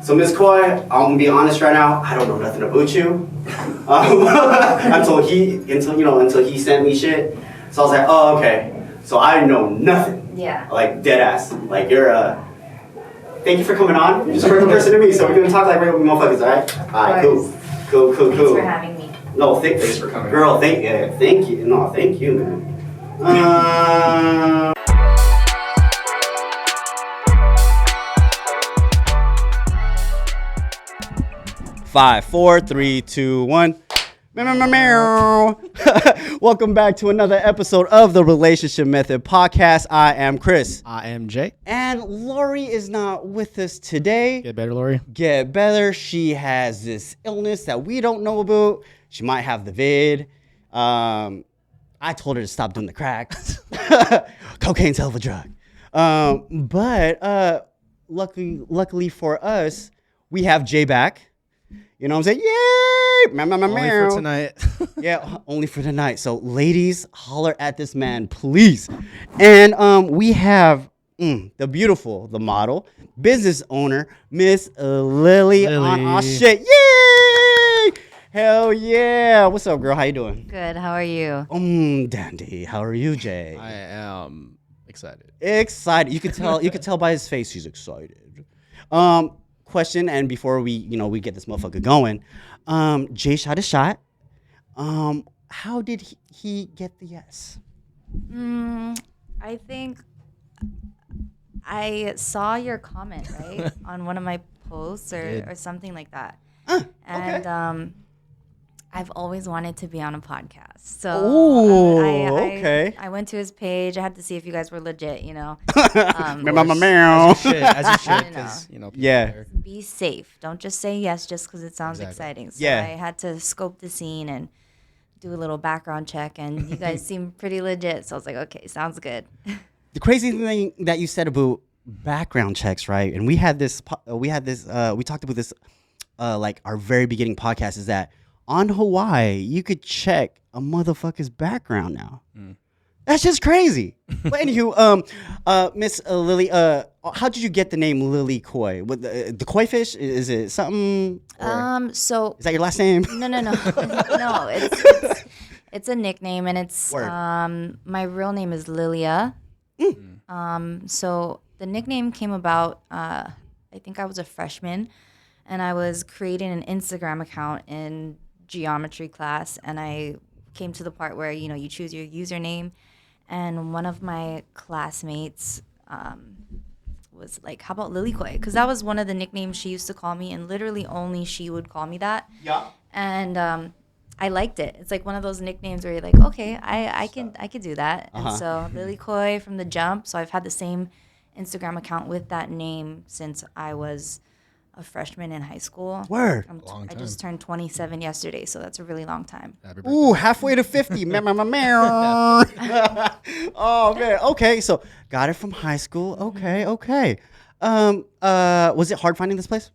So Miss Coy, I'm gonna be honest right now. I don't know nothing about you until he sent me shit. So I was like, oh okay. So I know nothing. Yeah. Like dead ass. Like you're Thank you for coming on. You're just a regular person to me, so we're gonna talk like regular motherfuckers, alright? Alright, cool. Thanks for having me. No, thanks for coming. Girl, thank you. No, thank you, man. 5, 4, 3, 2, 1. Welcome back to another episode of the Relationship Method Podcast. I am Chris. I am Jay. And Lori is not with us today. Get better, Lori. Get better. She has this illness that we don't know about. She might have the vid. I told her to stop doing the crack. Cocaine's a hell of a drug. But luckily for us, we have Jay back. You know what I'm saying? Yay! Only for tonight. Yeah, only for tonight. So, ladies, holler at this man, please. And we have the beautiful, the model, business owner, Miss Lily. Oh, shit. Yay! Hell yeah. What's up, girl? How you doing? Good. How are you? Dandy. How are you, Jay? I am excited. Excited. You could tell by his face he's excited. Question, and before we get this motherfucker going, Jay shot a shot. How did he get the yes? I think I saw your comment, right? On one of my posts or something like that. And okay. I've always wanted to be on a podcast. So I went to his page. I had to see if you guys were legit, As you should, because, yeah. Be safe. Don't just say yes just because it sounds exciting. So I had to scope the scene and do a little background check, and you guys seem pretty legit. So I was like, okay, sounds good. The crazy thing that you said about background checks, right? And we talked about this, like our very beginning podcast, is that on Hawaii, you could check a motherfucker's background now. That's just crazy. But anywho, Miss Lily, how did you get the name Lily Koi? With the koi fish? Is it something? So is that your last name? No. No, it's a nickname, and it's my real name is Lilia. So the nickname came about. I think I was a freshman, and I was creating an Instagram account in geometry class, and I came to the part where you choose your username, and one of my classmates was like, how about Lily Koi? Because that was one of the nicknames she used to call me, and literally only she would call me that. Yeah. And I liked it. It's like one of those nicknames where you're like, okay, I could do that. And so Lily Koi from the jump. So I've had the same Instagram account with that name since I was a freshman in high school. Word. I just turned 27 yesterday, so that's a really long time. Ooh, halfway to 50. Oh, man. Okay, so got it from high school. Okay. Was it hard finding this place?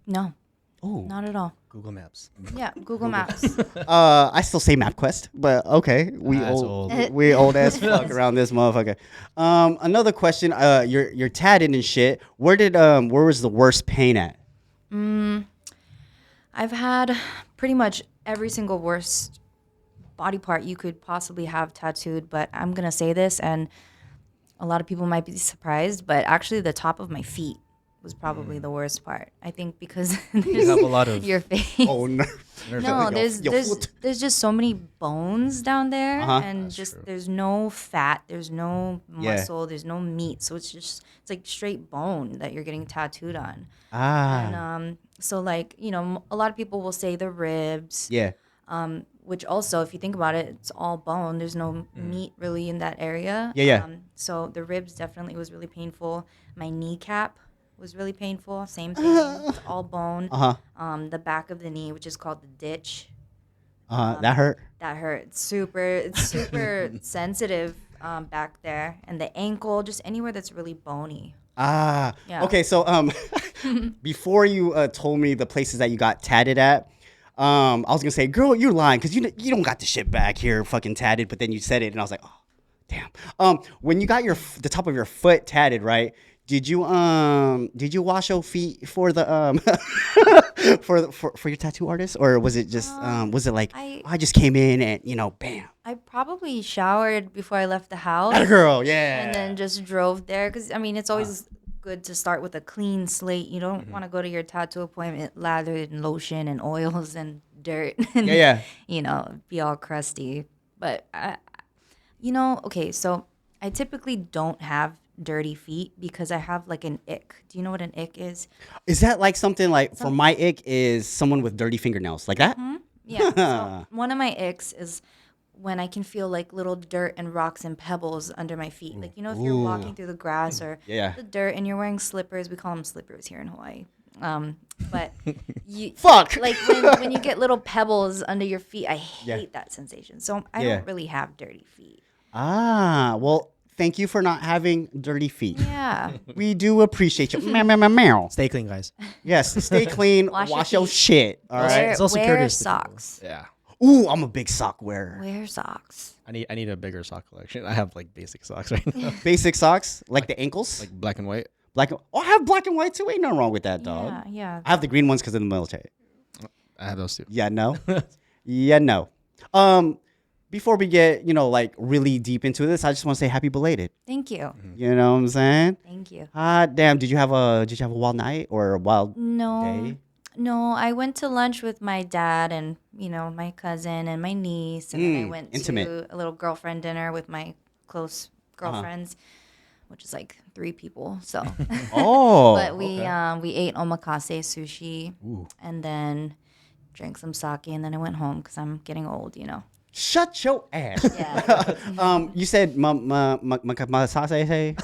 No. Oh. Not at all. Google Maps. Yeah, Google Maps. I still say MapQuest, but okay. We old as fuck around this motherfucker. Another question. You're tatted and shit. Where was the worst pain at? I've had pretty much every single worst body part you could possibly have tattooed, but I'm gonna say this, and a lot of people might be surprised, but actually the top of my feet was probably the worst part. I think because you have a lot of your face. Oh no! No, there's just so many bones down there, and That's just true. there's no fat, there's no muscle, there's no meat, so it's like straight bone that you're getting tattooed on. And so like a lot of people will say the ribs. Yeah. Which also, if you think about it, it's all bone. There's no meat really in that area. Yeah. So the ribs definitely was really painful. My kneecap was really painful. Same thing. It's all bone. The back of the knee, which is called the ditch. That hurt. That hurt. It's super sensitive back there, and the ankle, just anywhere that's really bony. Yeah. Okay. So before you told me the places that you got tatted at, I was gonna say, girl, you're lying because you don't got the shit back here fucking tatted. But then you said it, and I was like, oh, damn. When you got the top of your foot tatted, right? Did you wash your feet for the for your tattoo artist, or was it just was it like I just came in and bam? I probably showered before I left the house. That girl, yeah. And then just drove there because I mean it's always good to start with a clean slate. You don't want to go to your tattoo appointment lathered in lotion and oils and dirt. And, Yeah. Be all crusty. But okay, so I typically don't have dirty feet because I have like an ick. Do you know what an ick is? Is that like something like for my ick is someone with dirty fingernails like that? Mm-hmm. Yeah. So one of my icks is when I can feel like little dirt and rocks and pebbles under my feet. Like, if you're walking through the grass or the dirt and you're wearing slippers, we call them slippers here in Hawaii. But you Fuck. Like when you get little pebbles under your feet, I hate that sensation. So I don't really have dirty feet. Well, thank you for not having dirty feet. Yeah. We do appreciate you. Meow, meow, meow, meow. Stay clean, guys. Yes, stay clean. Wash your shit. All right. It's also Wear courteous to socks. Yeah. Ooh, I'm a big sock wearer. Wear socks. I need a bigger sock collection. I have like basic socks right now. Basic socks, like the ankles. Like black and white. I have black and white too. Ain't nothing wrong with that, dog. Yeah, yeah. I have the green ones because of the military. I have those too. Yeah, no. Yeah, no. Before we get, like really deep into this, I just want to say happy belated. Thank you. You know what I'm saying? Thank you. Damn, did you have a wild night or a wild day? No, I went to lunch with my dad and, my cousin and my niece. And then I went to a little girlfriend dinner with my close girlfriends, which is like 3 people. So, but we ate omakase sushi and then drank some sake. And then I went home because I'm getting old, Shut your ass. Yeah. You said masase.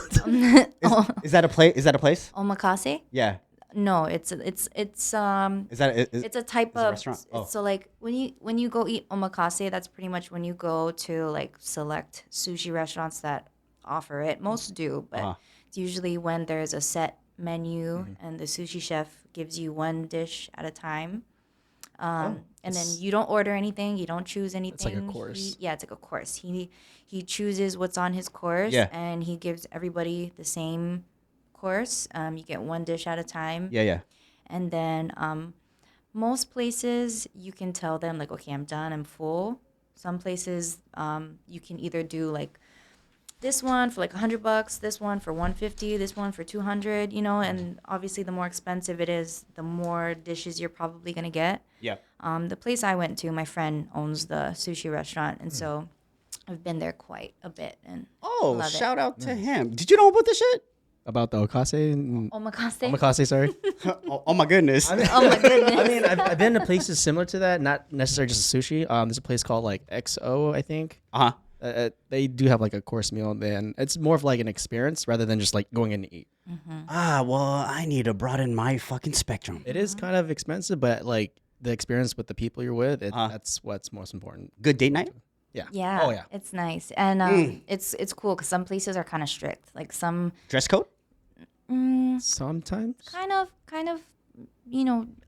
Is that a place? Is that a place? Omakase? Yeah. No, it's Is that it's a type of restaurant? Oh. So like when you go eat omakase, that's pretty much when you go to like select sushi restaurants that offer it. Most do, but it's usually when there's a set menu and the sushi chef gives you one dish at a time. And then you don't order anything, you don't choose anything. It's like a course. It's like a course. He chooses what's on his course and he gives everybody the same course. You get one dish at a time. Yeah. And then most places you can tell them like, okay, I'm done, I'm full. Some places you can either do like this one for like $100, this one for $150, this one for $200, and obviously the more expensive it is, the more dishes you're probably gonna get. Yeah. The place I went to, my friend owns the sushi restaurant, and so I've been there quite a bit and love shout it. out to him. Did you know about this shit? About the okase? Omakase? Omakase, sorry. Oh my goodness. Oh my goodness. I mean, I've been to places similar to that, not necessarily just sushi. There's a place called like XO, I think. They do have like a course meal, and it's more of like an experience rather than just like going in to eat. Well, I need to broaden my fucking spectrum. It is kind of expensive, but like the experience with the people you're with, that's what's most important. Good date night? Yeah. Yeah. Oh yeah. It's nice, and it's cool because some places are kind of strict. Like some Dress code? Sometimes. kind of,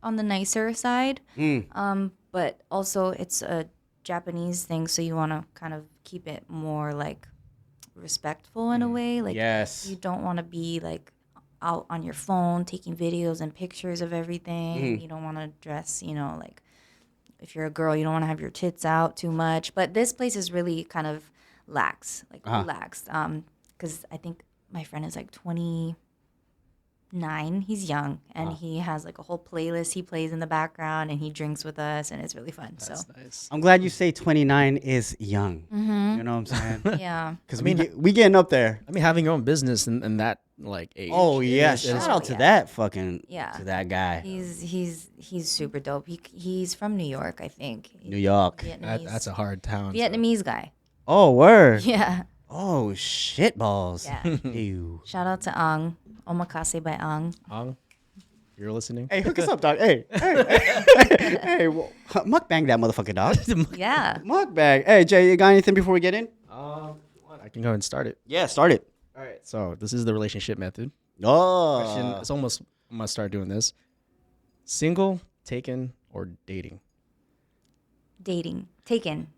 on the nicer side. But also it's a Japanese thing, so you want to kind of keep it more like respectful in a way. Like Yes. you don't want to be like out on your phone taking videos and pictures of everything. You don't want to dress, like if you're a girl, you don't want to have your tits out too much. But this place is really kind of lax, like relaxed. Because I think my friend is like 29. He's young, and he has like a whole playlist he plays in the background, and he drinks with us, and it's really fun. That's nice. I'm glad you say 29 is young. You know what I'm saying? Yeah. Because we getting up there. I mean, having your own business and that like age. Oh yeah, it is shout out to that fucking to that guy. He's super dope. He's from New York, I think. New York. That's a hard town. Vietnamese guy. Oh word. Yeah. Oh shit balls. Yeah. Ew. Shout out to Ang. Omakase by Ang. Ang, you're listening. Hey, hook us up, dog. Hey, well, mukbang that motherfucker, dog. Yeah. Mukbang. Hey, Jay, you got anything before we get in? I can go and start it. Yeah, start it. All right. So this is the relationship method. Oh. It's almost must start doing this. Single, taken, or dating? Dating. Taken.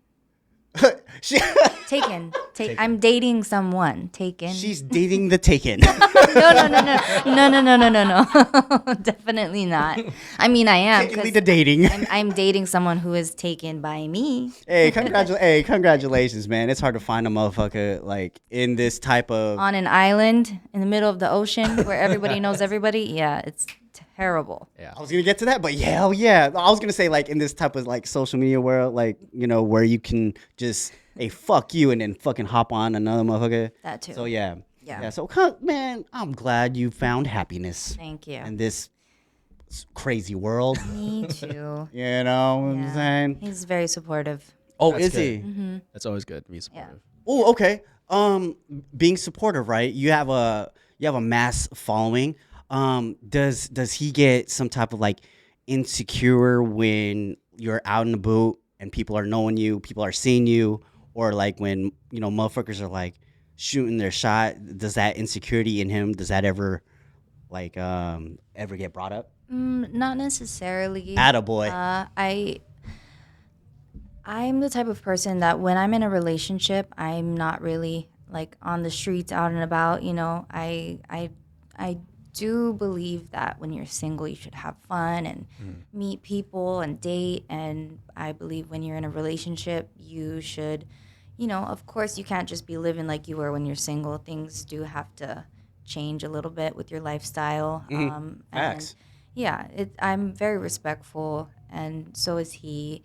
she, Taken. I'm dating someone. Taken. she's dating the taken. No. Definitely not. I mean, I am. Takenly the dating. I'm dating someone who is taken by me. Hey, congratulations, man. It's hard to find a motherfucker like in this type of. On an island in the middle of the ocean where everybody knows everybody. Yeah, it's terrible. Yeah, I was gonna get to that, but yeah, hell yeah. I was gonna say like in this type of like social media world, like where you can just hey fuck you and then fucking hop on another motherfucker. That too. So yeah. Yeah. So man, I'm glad you found happiness. Thank you. In this crazy world. Me too. You know what I'm saying? He's very supportive. Oh, That's is good. he? Mm-hmm. That's always good to be supportive. Oh, okay. Being supportive, right? You have a mass following. Does he get some type of like insecure when you're out in the boot and people are knowing you, people are seeing you, or like when motherfuckers are like shooting their shot? Does that insecurity in him? Does that ever like ever get brought up? Not necessarily. Attaboy. I'm the type of person that when I'm in a relationship, I'm not really like on the streets out and about. I do believe that when you're single, you should have fun and meet people and date. And I believe when you're in a relationship, you should, of course, you can't just be living like you were when you're single. Things do have to change a little bit with your lifestyle. Facts. Yeah, I'm very respectful, and so is he.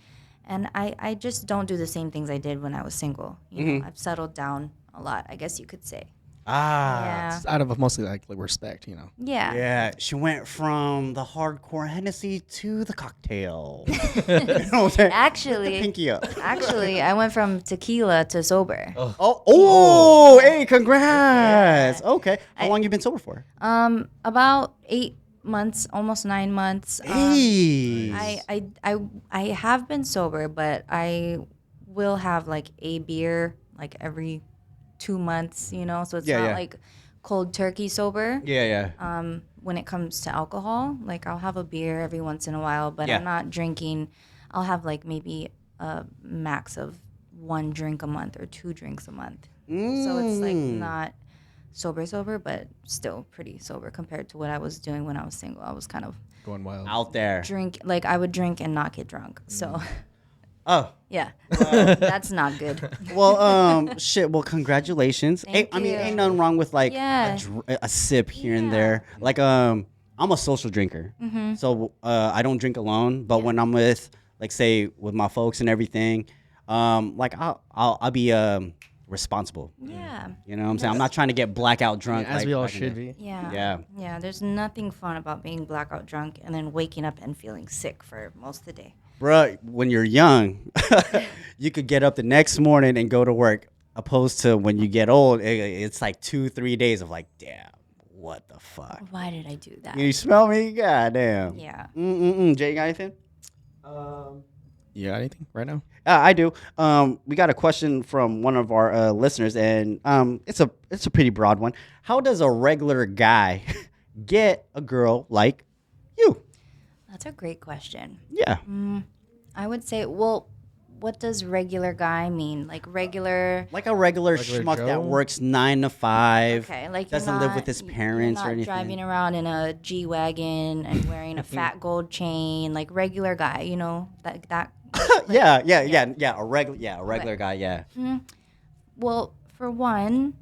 And I just don't do the same things I did when I was single. I've settled down a lot, I guess you could say. Yeah. It's out of mostly like respect, Yeah. Yeah, she went from the hardcore Hennessy to the cocktail. You know what I'm saying? Actually, Pinky up. I went from tequila to sober. Hey, congrats. Yeah. Okay. How long you been sober for? About 8 months, almost 9 months. Hey. I have been sober, but I will have like a beer like every 2 months, so it's not like cold turkey sober. Yeah. When it comes to alcohol, like I'll have a beer every once in a while, but I'm not drinking. I'll have like maybe a max of 1 drink a month or 2 drinks a month. So it's like not sober, but still pretty sober compared to what I was doing when I was single. I was kind of going wild out there. I would drink and not get drunk. So oh. Yeah. That's not good. Well, shit. Well, congratulations. Thank I mean, you. ain't nothing wrong with like a sip here and there. Like, I'm a social drinker, so I don't drink alone. But when I'm with, like, say, with my folks and everything, like I'll be responsible. Yeah. You know what I'm saying? I'm not trying to get blackout drunk. As like, we all back in should the- be. Yeah. There's nothing fun about being blackout drunk and then waking up and feeling sick for most of the day. Bruh, when you're young, you could get up the next morning and go to work. Opposed to when you get old, it's like 2-3 days of like, damn, what the fuck? Why did I do that? You smell me? God damn. Yeah. Jay, you got anything? You got anything right now? I do. We got a question from one of our listeners, and it's a pretty broad one. How does a regular guy get a girl like you? That's a great question. Yeah. I would say, well, what does regular guy mean? Like regular... Like a regular Regular schmuck Joe? that works 9 to 5. Okay, like doesn't live with his parents or you're not anything. driving around in a G-Wagon and wearing a fat gold chain, like regular guy, that Yeah. A regular guy. Yeah. Well, for one,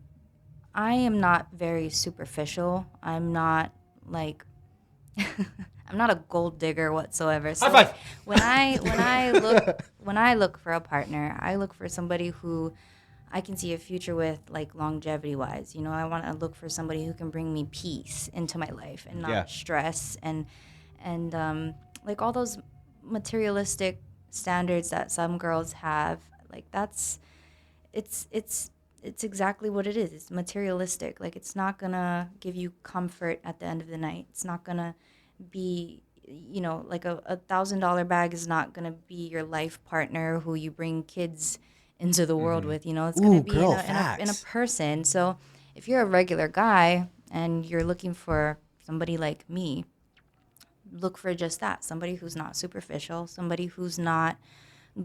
I am not very superficial. I'm not like I'm not a gold digger whatsoever. So High five. when I look for a partner, I look for somebody who I can see a future with, like longevity wise. I want to look for somebody who can bring me peace into my life and not stress and like all those materialistic standards that some girls have. Like it's exactly what it is. It's materialistic. Like it's not gonna give you comfort at the end of the night. It's not gonna be, like a $1,000 bag is not gonna be your life partner who you bring kids into the world with. It's gonna be in a person. So if you're a regular guy and you're looking for somebody like me, look for just that. Somebody who's not superficial. Somebody who's not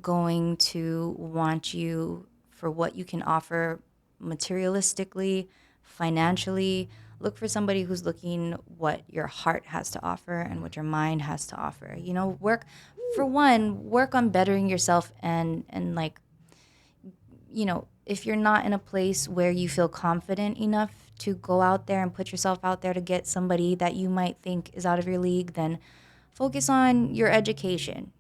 going to want you for what you can offer materialistically, financially. Look for somebody who's looking what your heart has to offer and what your mind has to offer. You know, work on bettering yourself and like, you know, if you're not in a place where you feel confident enough to go out there and put yourself out there to get somebody that you might think is out of your league, then focus on your education.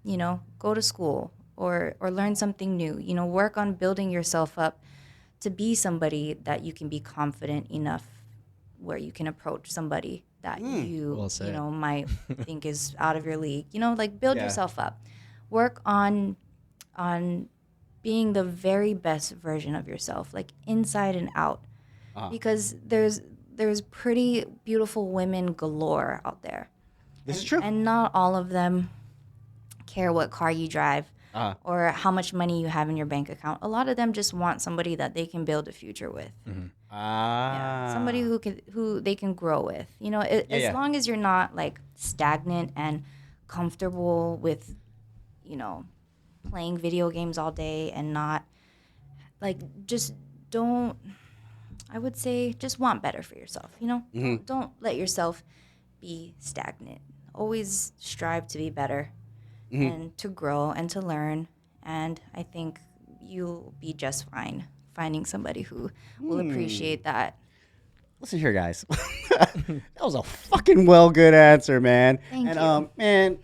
You know, go to school or learn something new. You know, work on building yourself up to be somebody that you can be confident enough where you can approach somebody that you know might think is out of your league. You know, like build yourself up. Work on being the very best version of yourself, like inside and out. Because there's pretty beautiful women galore out there. This is true. And not all of them care what car you drive or how much money you have in your bank account. A lot of them just want somebody that they can build a future with. Yeah, somebody who they can grow with. You know, as long as you're not like stagnant and comfortable with, you know, playing video games all day and not like just don't. I would say just want better for yourself. You know, don't let yourself be stagnant. Always strive to be better and to grow and to learn. And I think you'll be just fine finding somebody who will appreciate that. Listen here, guys. That was a fucking good answer, man. Thank you. Man,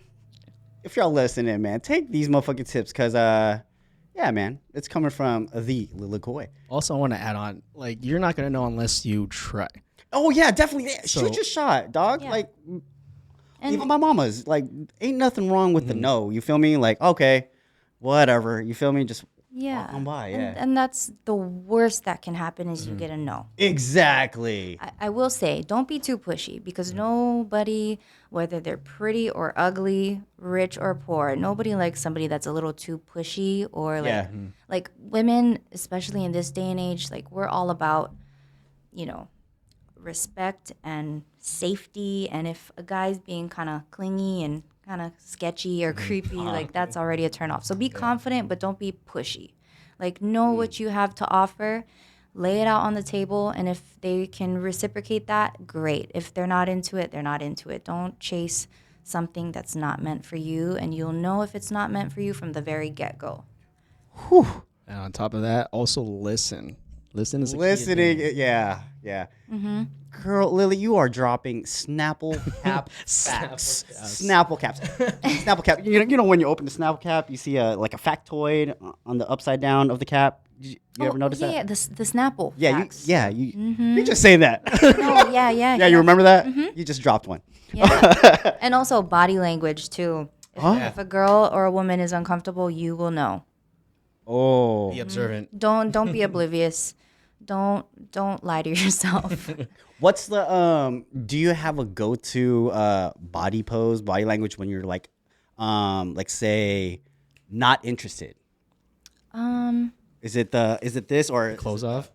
if y'all listening, man, take these motherfucking tips because, yeah, man, it's coming from the Lil Koi. Also, I want to add on, like, you're not going to know unless you try. Oh, yeah, definitely. Shoot your shot, dog. Yeah. Like, even my mama's, like, ain't nothing wrong with the no. You feel me? Like, okay, whatever. You feel me? Just walk on by, And that's the worst that can happen is you get a no. Exactly. I will say, don't be too pushy because nobody, whether they're pretty or ugly, rich or poor, nobody likes somebody that's a little too pushy or like, like women, especially in this day and age, like we're all about, you know, respect and safety. And if a guy's being kind of clingy and kind of sketchy or creepy, like that's already a turn off. So be confident, but don't be pushy. Like know what you have to offer, lay it out on the table, and if they can reciprocate that, great. If they're not into it, they're not into it. Don't chase something that's not meant for you, and you'll know if it's not meant for you from the very get-go. Whew. And on top of that, also listen. Listen is listening. Yeah. Girl, Lily, you are dropping Snapple cap facts. Snapple caps. Snapple cap. You know when you open the Snapple cap, you see a factoid on the upside down of the cap. You ever notice that? Yeah, the Snapple. Yeah, facts. you just say that. No, yeah. Yeah, you remember that? You just dropped one. Yeah. And also body language too. If a girl or a woman is uncomfortable, you will know. Oh. Be observant. Don't be oblivious. Don't lie to yourself. What's the do you have a go-to body pose, body language when you're like say not interested? Is it this or Close off?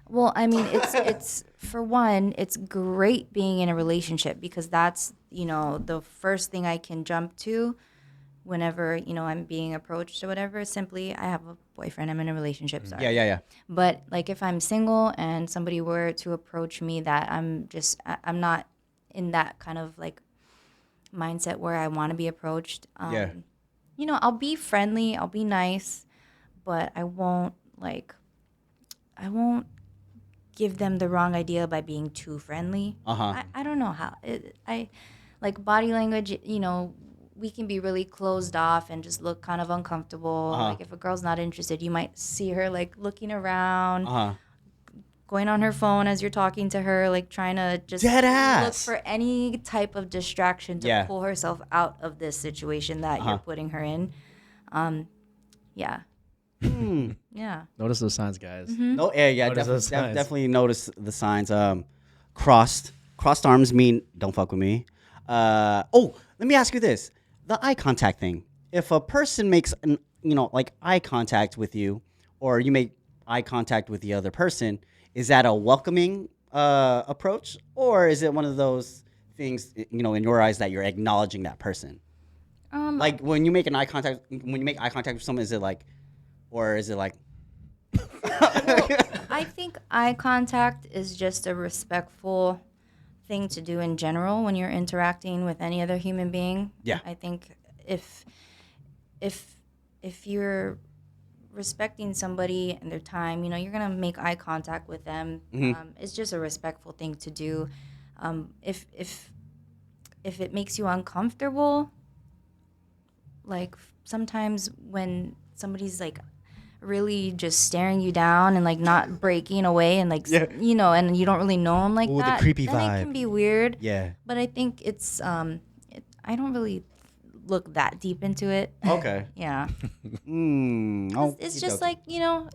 Well, I mean, it's for one, it's great being in a relationship because that's, you know, the first thing I can jump to whenever, you know, I'm being approached or whatever. Simply, I have a boyfriend, I'm in a relationship. Sorry. Yeah. But like if I'm single and somebody were to approach me that I'm not in that kind of like mindset where I want to be approached. You know, I'll be friendly, I'll be nice, but I won't give them the wrong idea by being too friendly. I don't know how. I like body language, you know, we can be really closed off and just look kind of uncomfortable. Like if a girl's not interested, you might see her like looking around, going on her phone as you're talking to her, like trying to just look for any type of distraction to pull herself out of this situation that you're putting her in. Yeah. Notice those signs, guys. No, definitely notice the signs. Crossed arms mean don't fuck with me. Let me ask you this: the eye contact thing. If a person makes eye contact with you, or you make eye contact with the other person, is that a welcoming approach, or is it one of those things in your eyes that you're acknowledging that person? Like when you make eye contact with someone, is it like, or is it like? I think eye contact is just a respectful thing to do in general when you're interacting with any other human being. Yeah. I think if you're respecting somebody and their time, you're gonna make eye contact with them. It's just a respectful thing to do. If it makes you uncomfortable, like sometimes when somebody's like really just staring you down and like not breaking away and like and you don't really know them like that, the creepy then vibe. it can be weird. Yeah. But I think it's I don't really look that deep into it. Okay. Yeah. It's just like,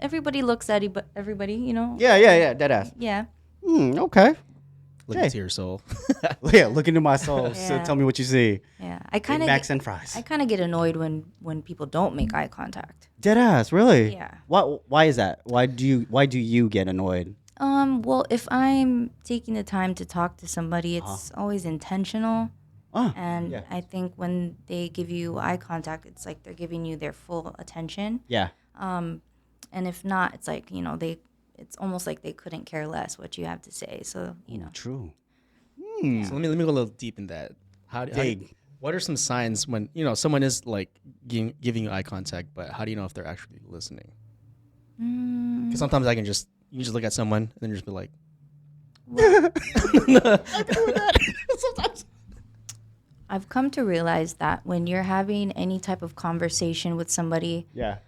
everybody looks at everybody, Yeah. Dead ass. Yeah. Okay. Look Jay. into your soul. Yeah, look into my soul. So Yeah. tell me what you see. Yeah. Big Macs and fries. I kind of get annoyed when people don't make eye contact. Dead ass, really? Yeah. Why is that? Why do you get annoyed? Well, if I'm taking the time to talk to somebody, it's always intentional. And yeah. I think when they give you eye contact, it's like they're giving you their full attention. Yeah. And if not, it's like, it's almost like they couldn't care less what you have to say. So, True. So let me go a little deep in that. What are some signs when someone is like giving you eye contact, but how do you know if they're actually listening? Because sometimes you can just look at someone and then just be like, I can do that sometimes. I've come to realize that when you're having any type of conversation with somebody, Yeah.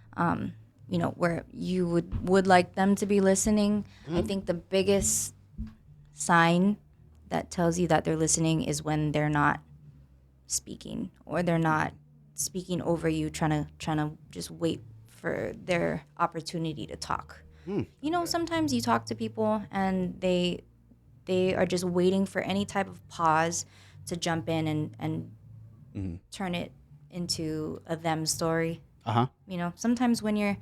where you would like them to be listening, I think the biggest sign that tells you that they're listening is when they're not speaking, or they're not speaking over you, trying to just wait for their opportunity to talk. Sometimes you talk to people and they are just waiting for any type of pause to jump in and turn it into a them story. Sometimes when you're,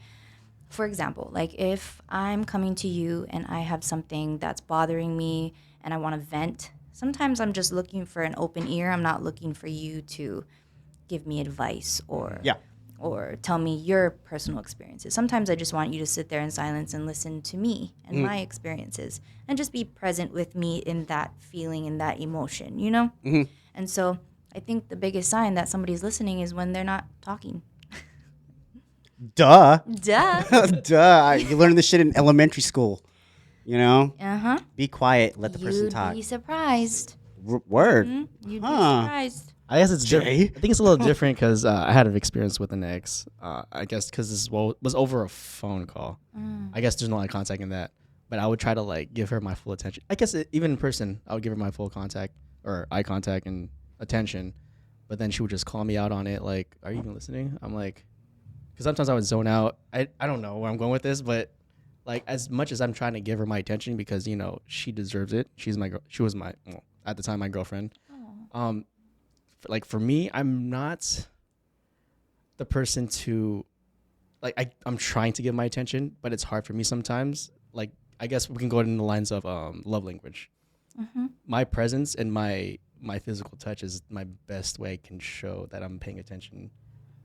for example, like if I'm coming to you and I have something that's bothering me and I want to vent, sometimes I'm just looking for an open ear. I'm not looking for you to give me advice or tell me your personal experiences. Sometimes I just want you to sit there in silence and listen to me and my experiences and just be present with me in that feeling and that emotion, And so I think the biggest sign that somebody's listening is when they're not talking. Duh. Duh. You learned this shit in elementary school. Uh-huh. Be quiet. Let the person talk. You'd be surprised. Word. You'd be surprised. I guess it's Jay? I think it's a little different because I had an experience with an ex. I guess because this was over a phone call. I guess there's no eye contact in that. But I would try to like give her my full attention. I guess even in person, I would give her my full contact or eye contact and attention. But then she would just call me out on it. Like, are you even listening? I'm like, because sometimes I would zone out. I don't know where I'm going with this, but like as much as I'm trying to give her my attention because she deserves it. She was my at the time my girlfriend. Like for me, I'm not the person to like I'm trying to give my attention, but it's hard for me sometimes. Like I guess we can go in the lines of love language. My presence and my physical touch is my best way I can show that I'm paying attention.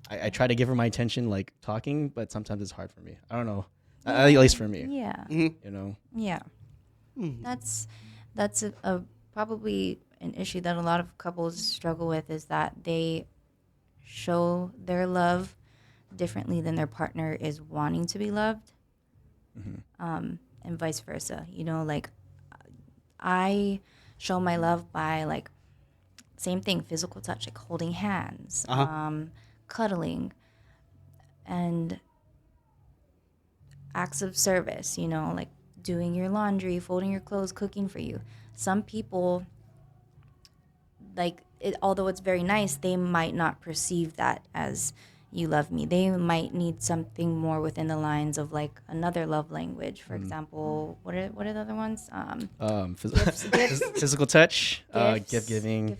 I try to give her my attention like talking, but sometimes it's hard for me. I don't know. At least for me. Yeah. Yeah. That's a probably an issue that a lot of couples struggle with, is that they show their love differently than their partner is wanting to be loved, and vice versa. Like I show my love by like same thing, physical touch, like holding hands, cuddling, and acts of service, like doing your laundry, folding your clothes, cooking for you. Some people, like, although it's very nice, they might not perceive that as you love me. They might need something more within the lines of like another love language. For example, what are the other ones? Gifts, Physical touch, gifts, gift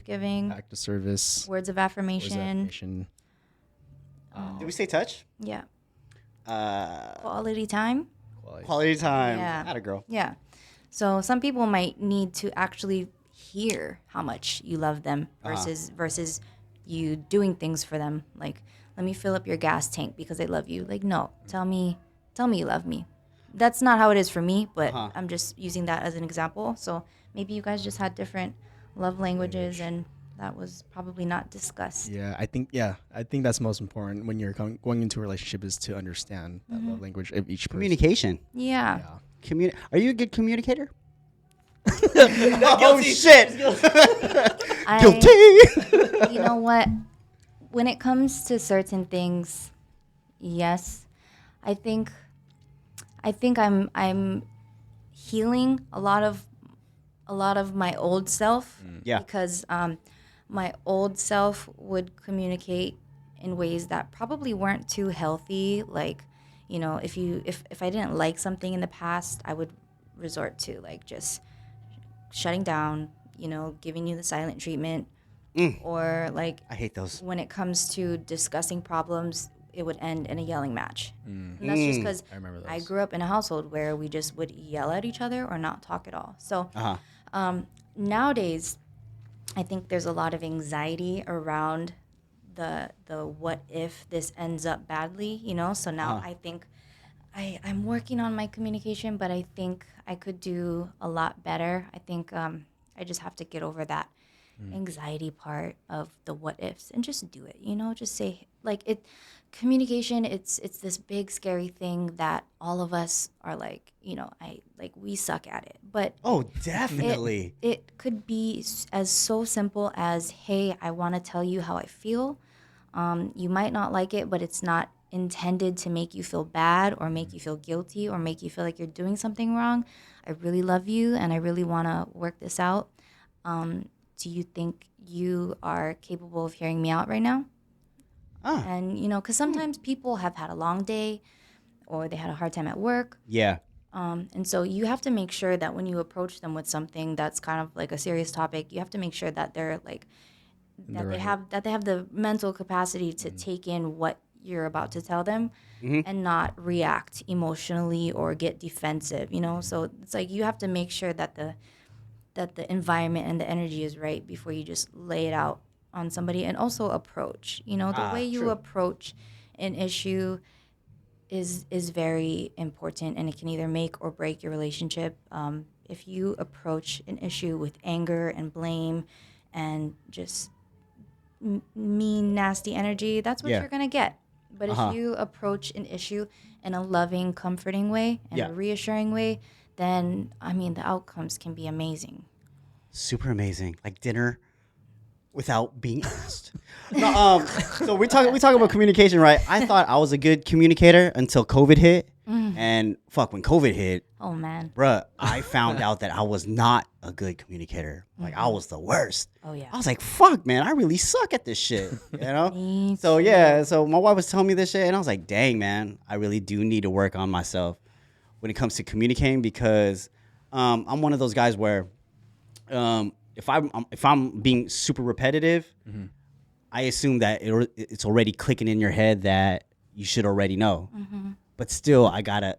giving, act of service, words of affirmation. Did we say touch? Yeah. Quality time. Quality time. Yeah. Atta girl. Yeah. So some people might need to actually hear how much you love them versus you doing things for them. Like, let me fill up your gas tank because I love you. Like, no, tell me you love me. That's not how it is for me, but I'm just using that as an example. So maybe you guys just had different love languages, and that was probably not discussed. Yeah, I think that's most important when you're going into a relationship is to understand the love language of each person. Communication. Yeah. Are you a good communicator? Oh shit! Guilty. You know what? When it comes to certain things, yes, I think I'm healing a lot of my old self. Yeah. Because my old self would communicate in ways that probably weren't too healthy. Like, you know, if I didn't like something in the past, I would resort to like just shutting down, you know, giving you the silent treatment, or like I hate those. when it comes to discussing problems, it would end in a yelling match. And that's just because I remember I those. grew up in a household where we just would yell at each other or not talk at all. So nowadays, I think there's a lot of anxiety around the what if this ends up badly, you know? So now I think I'm working on my communication, but I think I could do a lot better. I think I just have to get over that anxiety part of the what ifs and just do it, you know? Just say, like, communication, it's this big scary thing that all of us are like, you know, we suck at it. But Oh, definitely. it could be as so simple as, hey, I want to tell you how I feel. You might not like it, but it's not intended to make you feel bad or make you feel guilty or make you feel like you're doing something wrong. I really love you and I really want to work this out. Do you think you are capable of hearing me out right now? And, you know, because sometimes people have had a long day or they had a hard time at work. Yeah. And so you have to make sure that when you approach them with something that's kind of like a serious topic, you have to make sure that they're like, they have the mental capacity to take in what you're about to tell them and not react emotionally or get defensive, you know? So it's like you have to make sure that the environment and the energy is right before you just lay it out on somebody. And also approach, you know, the way you approach an issue is very important, and it can either make or break your relationship. If you approach an issue with anger and blame and just mean, nasty energy, that's what you're going to get. But if you approach an issue in a loving, comforting way and a reassuring way, then, I mean, the outcomes can be amazing. Super amazing. Like dinner without being asked. No, so we talk about communication, right? I thought I was a good communicator until COVID hit. And when COVID hit, Oh, man. bruh, I found out that I was not a good communicator. Like, I was the worst. Oh, yeah. I was like, fuck, man, I really suck at this shit, you know? Me So, yeah, so my wife was telling me this shit, and I was like, dang, man, I really do need to work on myself when it comes to communicating, because I'm one of those guys where if I'm being super repetitive, I assume that it's already clicking in your head that you should already know. But still, I gotta,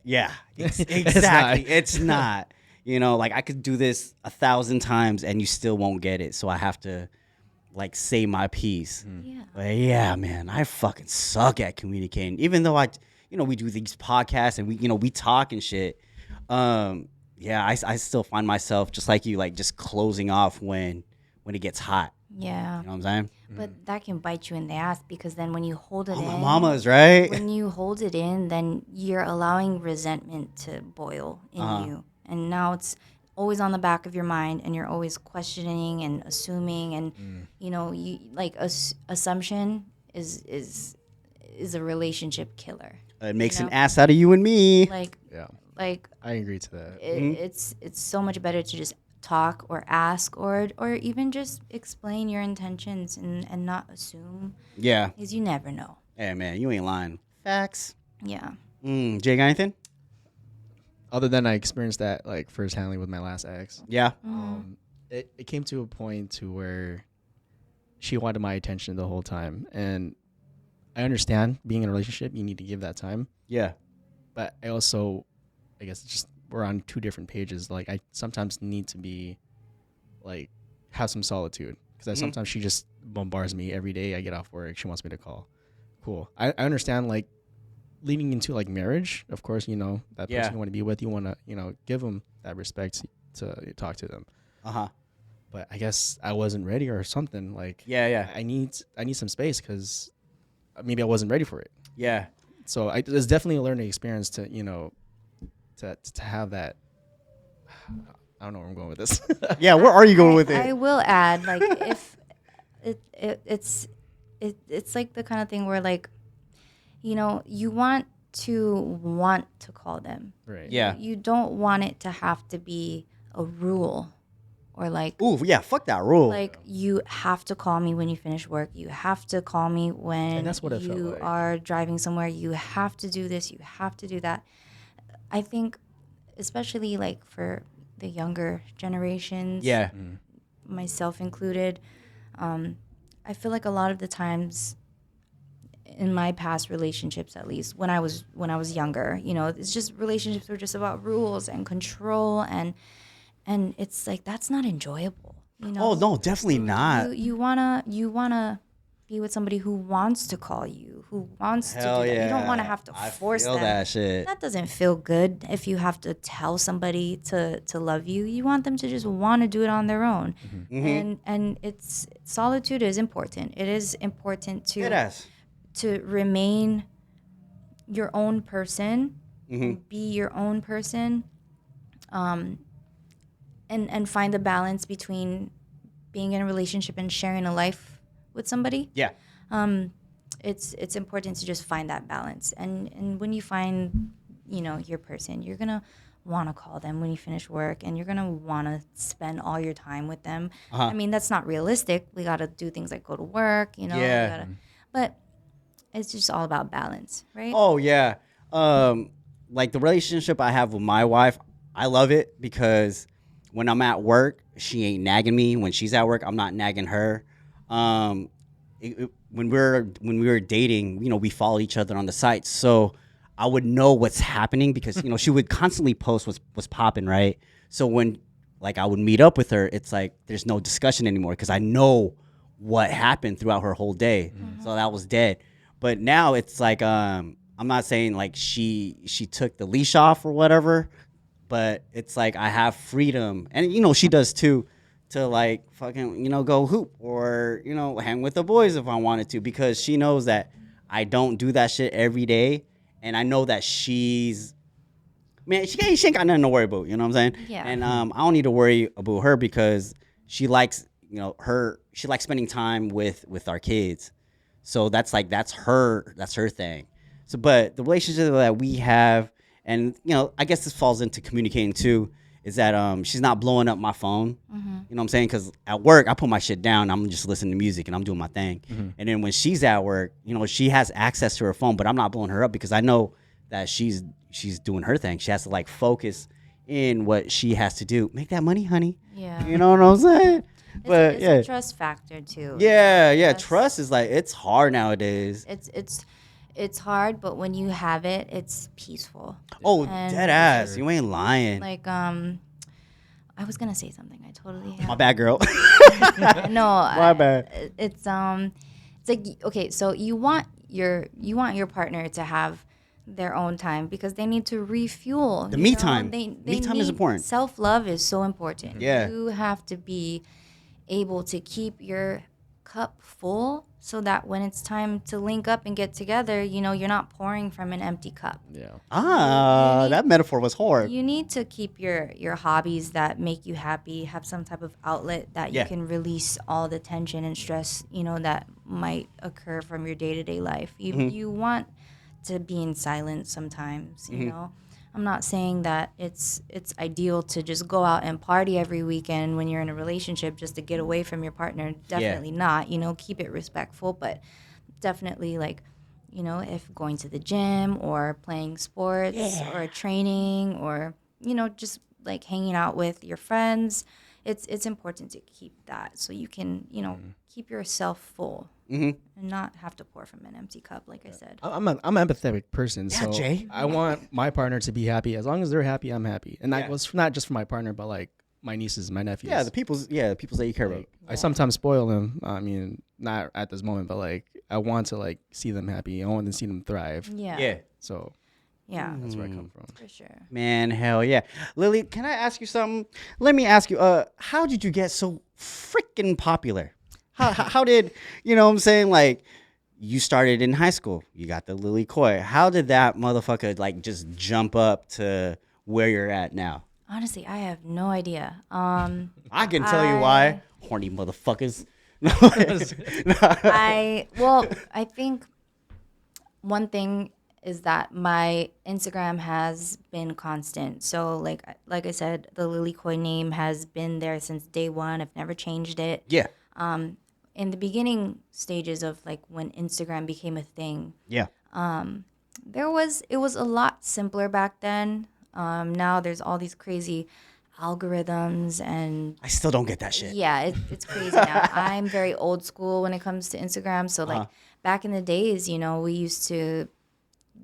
exactly. It's not. You know, like I could do this 1,000 times and you still won't get it. So I have to like say my piece. Yeah. But yeah, man, I fucking suck at communicating. Even though we do these podcasts and we talk and shit. I still find myself just like you, like just closing off when it gets hot. Yeah. You know what I'm saying? But that can bite you in the ass, because then when you hold it in. My mama's, right? When you hold it in, then you're allowing resentment to boil in you. And now it's always on the back of your mind, and you're always questioning and assuming, and you like assumption is a relationship killer. It makes an ass out of you and me. Like I agree to that. it's so much better to just talk or ask or even just explain your intentions and not assume. Yeah. Because you never know. Hey, man, you ain't lying. Facts. Yeah. Jay, got anything? Other than I experienced that like firsthand with my last ex. Yeah. It came to a point to where she wanted my attention the whole time, and I understand being in a relationship, you need to give that time. Yeah. But I also, I guess, just we're on two different pages. Like I sometimes need to be, like, have some solitude, because sometimes she just bombards me every day. I get off work. She wants me to call. Cool. I understand like leading into like marriage. Of course, you know, that person you want to be with, you want to, you know, give them that respect to talk to them. But I guess I wasn't ready or something. Like, I need some space because maybe I wasn't ready for it. Yeah. So it's definitely a learning experience to, you know, to have that. I don't know where I'm going with this. Yeah, where are you going with it? I will add, like, if it's like the kind of thing where, like, you know, you want to call them. Right. Yeah. You don't want it to have to be a rule. Or like, ooh, yeah, fuck that rule. Like, you have to call me when you finish work. You have to call me when and that's what you are driving somewhere. You have to do this. You have to do that. I think, especially like for the younger generations, myself included, I feel like a lot of the times in my past relationships, at least when I was younger, you know, it's just relationships were just about rules and control and it's like that's not enjoyable, you know. Oh no, definitely not. You wanna be with somebody who wants to call you, who wants to do that. You don't want to have to force them. That shit. That doesn't feel good if you have to tell somebody to love you. You want them to just want to do it on their own. And it's solitude is important. It is important to remain your own person, be your own person. And find the balance between being in a relationship and sharing a life with somebody. Yeah. It's important to just find that balance. And when you find, you know, your person, you're going to want to call them when you finish work and you're going to want to spend all your time with them. I mean, that's not realistic. We got to do things like go to work, you know. But it's just all about balance, right? Oh, yeah. Like the relationship I have with my wife, I love it because when I'm at work, she ain't nagging me. When she's at work, I'm not nagging her. When we were dating, you know, we followed each other on the site, so I would know what's happening because you know she would constantly post what's popping, right? So when like I would meet up with her, it's like there's no discussion anymore because I know what happened throughout her whole day. So that was dead. But now it's like I'm not saying like she took the leash off or whatever. But it's like I have freedom, and you know she does too, to like fucking you know go hoop or you know hang with the boys if I wanted to because she knows that I don't do that shit every day, and I know that she ain't got nothing to worry about, you know what I'm saying? Yeah. And I don't need to worry about her because she likes she likes spending time with our kids, so that's her thing. So but the relationship that we have. And, you know, I guess this falls into communicating, too, is that she's not blowing up my phone. You know what I'm saying? Because at work, I put my shit down. I'm just listening to music and I'm doing my thing. And then when she's at work, you know, she has access to her phone, but I'm not blowing her up because I know that she's doing her thing. She has to, like, focus in what she has to do. Make that money, honey. Yeah. You know what I'm saying? But it's a trust factor, too. Yeah. Trust is, like, it's hard nowadays. It's hard, but when you have it, it's peaceful. Oh, and dead ass. You ain't lying. Like, I was gonna say something. I totally. My bad, girl. No, my bad. It's like okay, so you want your partner to have their own time because they need to refuel. The me time. Me time is important. Self-love is so important. Yeah. You have to be able to keep your cup full so that when it's time to link up and get together, you know, you're not pouring from an empty cup. Yeah. That metaphor was hard. You need to keep your hobbies that make you happy, have some type of outlet that you can release all the tension and stress, you know, that might occur from your day-to-day life. You want to be in silence sometimes, you know. I'm not saying that it's ideal to just go out and party every weekend when you're in a relationship just to get away from your partner. Definitely not. You know, keep it respectful, but definitely like, you know, if going to the gym or playing sports or training or, you know, just like hanging out with your friends, it's important to keep that so you can, you know, keep yourself full. And not have to pour from an empty cup, like I said. I'm an empathetic person, so Jay. I want my partner to be happy. As long as they're happy, I'm happy. And that was not just for my partner, but like my nieces, my nephews. Yeah, the people's that you care about. Like, I sometimes spoil them. I mean, not at this moment, but like I want to like see them happy. I want to see them thrive. Yeah. So Yeah. that's where I come from. For sure. Man, hell yeah. Lily, can I ask you something? Let me ask you, how did you get so freaking popular? How did, you know what I'm saying? Like, you started in high school. You got the Lily Coy. How did that motherfucker, like, just jump up to where you're at now? Honestly, I have no idea. I can tell you why. Horny motherfuckers. I think one thing is that my Instagram has been constant. So like I said, the Lily Coy name has been there since day one. I've never changed it. Yeah. In the beginning stages of like when Instagram became a thing, Yeah. it was a lot simpler back then. Now there's all these crazy algorithms and I still don't get that shit. yeah, it's crazy now. I'm very old school when it comes to Instagram. So like back in the days, you know, we used to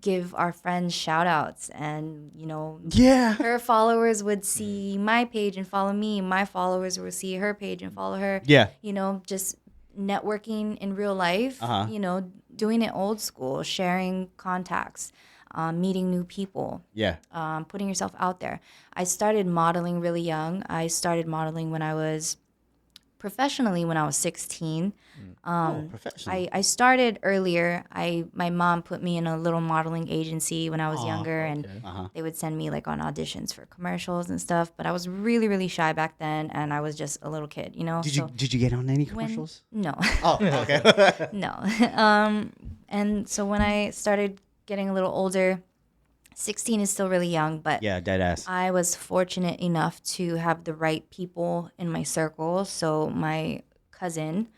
give our friends shout outs and, you know, Yeah. her followers would see my page and follow me. My followers would see her page and follow her. Yeah. You know, just networking in real life, you know, doing it old school, sharing contacts, meeting new people, Yeah. putting yourself out there. I started modeling really young. I started modeling professionally when I was 16. Professional. I started earlier. My mom put me in a little modeling agency when I was younger, and they would send me like on auditions for commercials and stuff. But I was really, really shy back then, and I was just a little kid, you know. Did you get on any commercials? No, Oh, okay. no. And so when I started getting a little older, 16 is still really young, but Yeah, dead ass. I was fortunate enough to have the right people in my circle. So my cousin,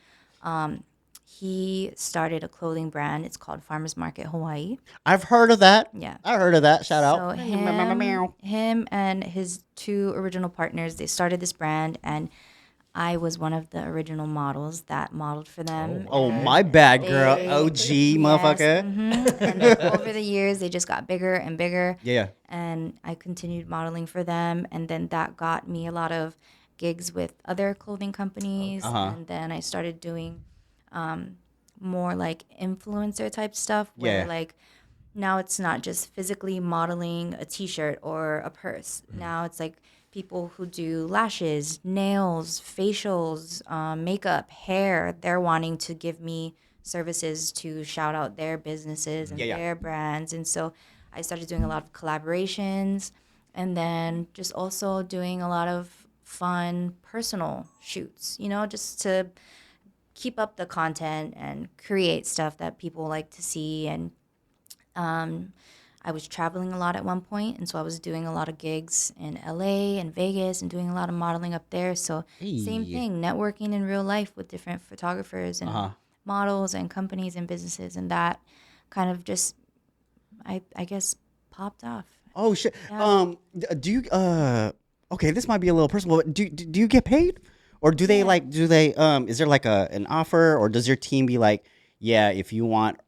he started a clothing brand. It's called Farmers Market Hawaii. I've heard of that. Yeah. I heard of that. Shout So out. him and his two original partners, they started this brand, and I was one of the original models that modeled for them. Oh, and my bad, girl. they- OG, motherfucker. And then over the years, they just got bigger and bigger. Yeah. And I continued modeling for them, and then that got me a lot of gigs with other clothing companies. And then I started doing more like influencer type stuff where Yeah. like now it's not just physically modeling a t-shirt or a purse. Now it's like people who do lashes, nails, facials, makeup, hair. They're wanting to give me services to shout out their businesses and their brands. And so I started doing a lot of collaborations, and then just also doing a lot of fun personal shoots, you know, just to keep up the content and create stuff that people like to see. And I was traveling a lot at one point, and so I was doing a lot of gigs in LA and Vegas and doing a lot of modeling up there. So same thing, networking in real life with different photographers and models and companies and businesses, and that kind of just, I guess, popped off. Oh shit. Yeah. Do you okay, this might be a little personal, but do you get paid? Or do they is there like an offer, or does your team be like, yeah, if you want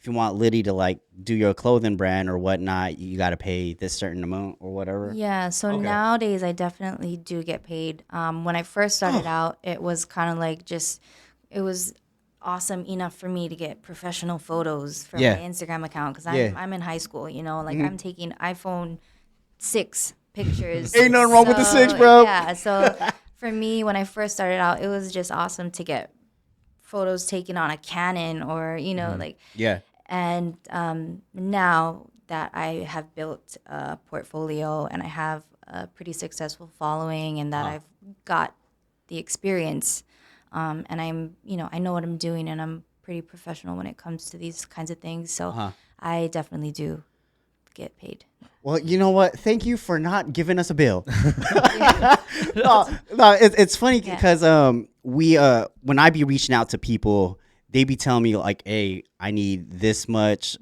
Liddy to like do your clothing brand or whatnot, you got to pay this certain amount or whatever? Yeah, so nowadays I definitely do get paid. When I first started out, it was kind of like it was awesome enough for me to get professional photos for my Instagram account because I'm in high school, you know, like I'm taking iPhone 6 pictures. Ain't nothing wrong with the 6, bro. Yeah, so for me, when I first started out, it was just awesome to get photos taken on a Canon or, you know, like. Yeah. And now that I have built a portfolio and I have a pretty successful following and that I've got the experience and I'm, you know, I know what I'm doing and I'm pretty professional when it comes to these kinds of things. So I definitely do get paid. Well, you know what? Thank you for not giving us a bill. No, it's funny because when I be reaching out to people, they be telling me like, "Hey, I need this much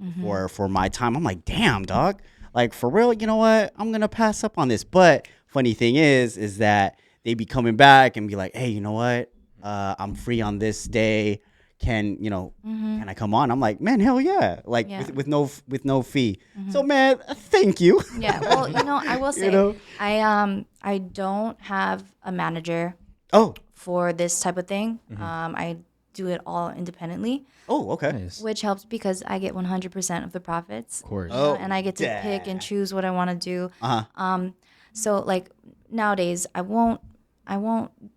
for my time." I'm like, "Damn, dog! Like for real? You know what? I'm gonna pass up on this." But funny thing is that they be coming back and be like, "Hey, you know what? I'm free on this day. can can I come on? I'm like, man, hell yeah, like Yeah. with no fee. So man, thank you. Yeah. Well, I will say, know? I don't have a manager Oh, for this type of thing. I do it all independently, okay. Nice. which helps because I get 100% of the profits. Of course. Oh, And I get to pick and choose what I want to do. Uh-huh. So like nowadays, I won't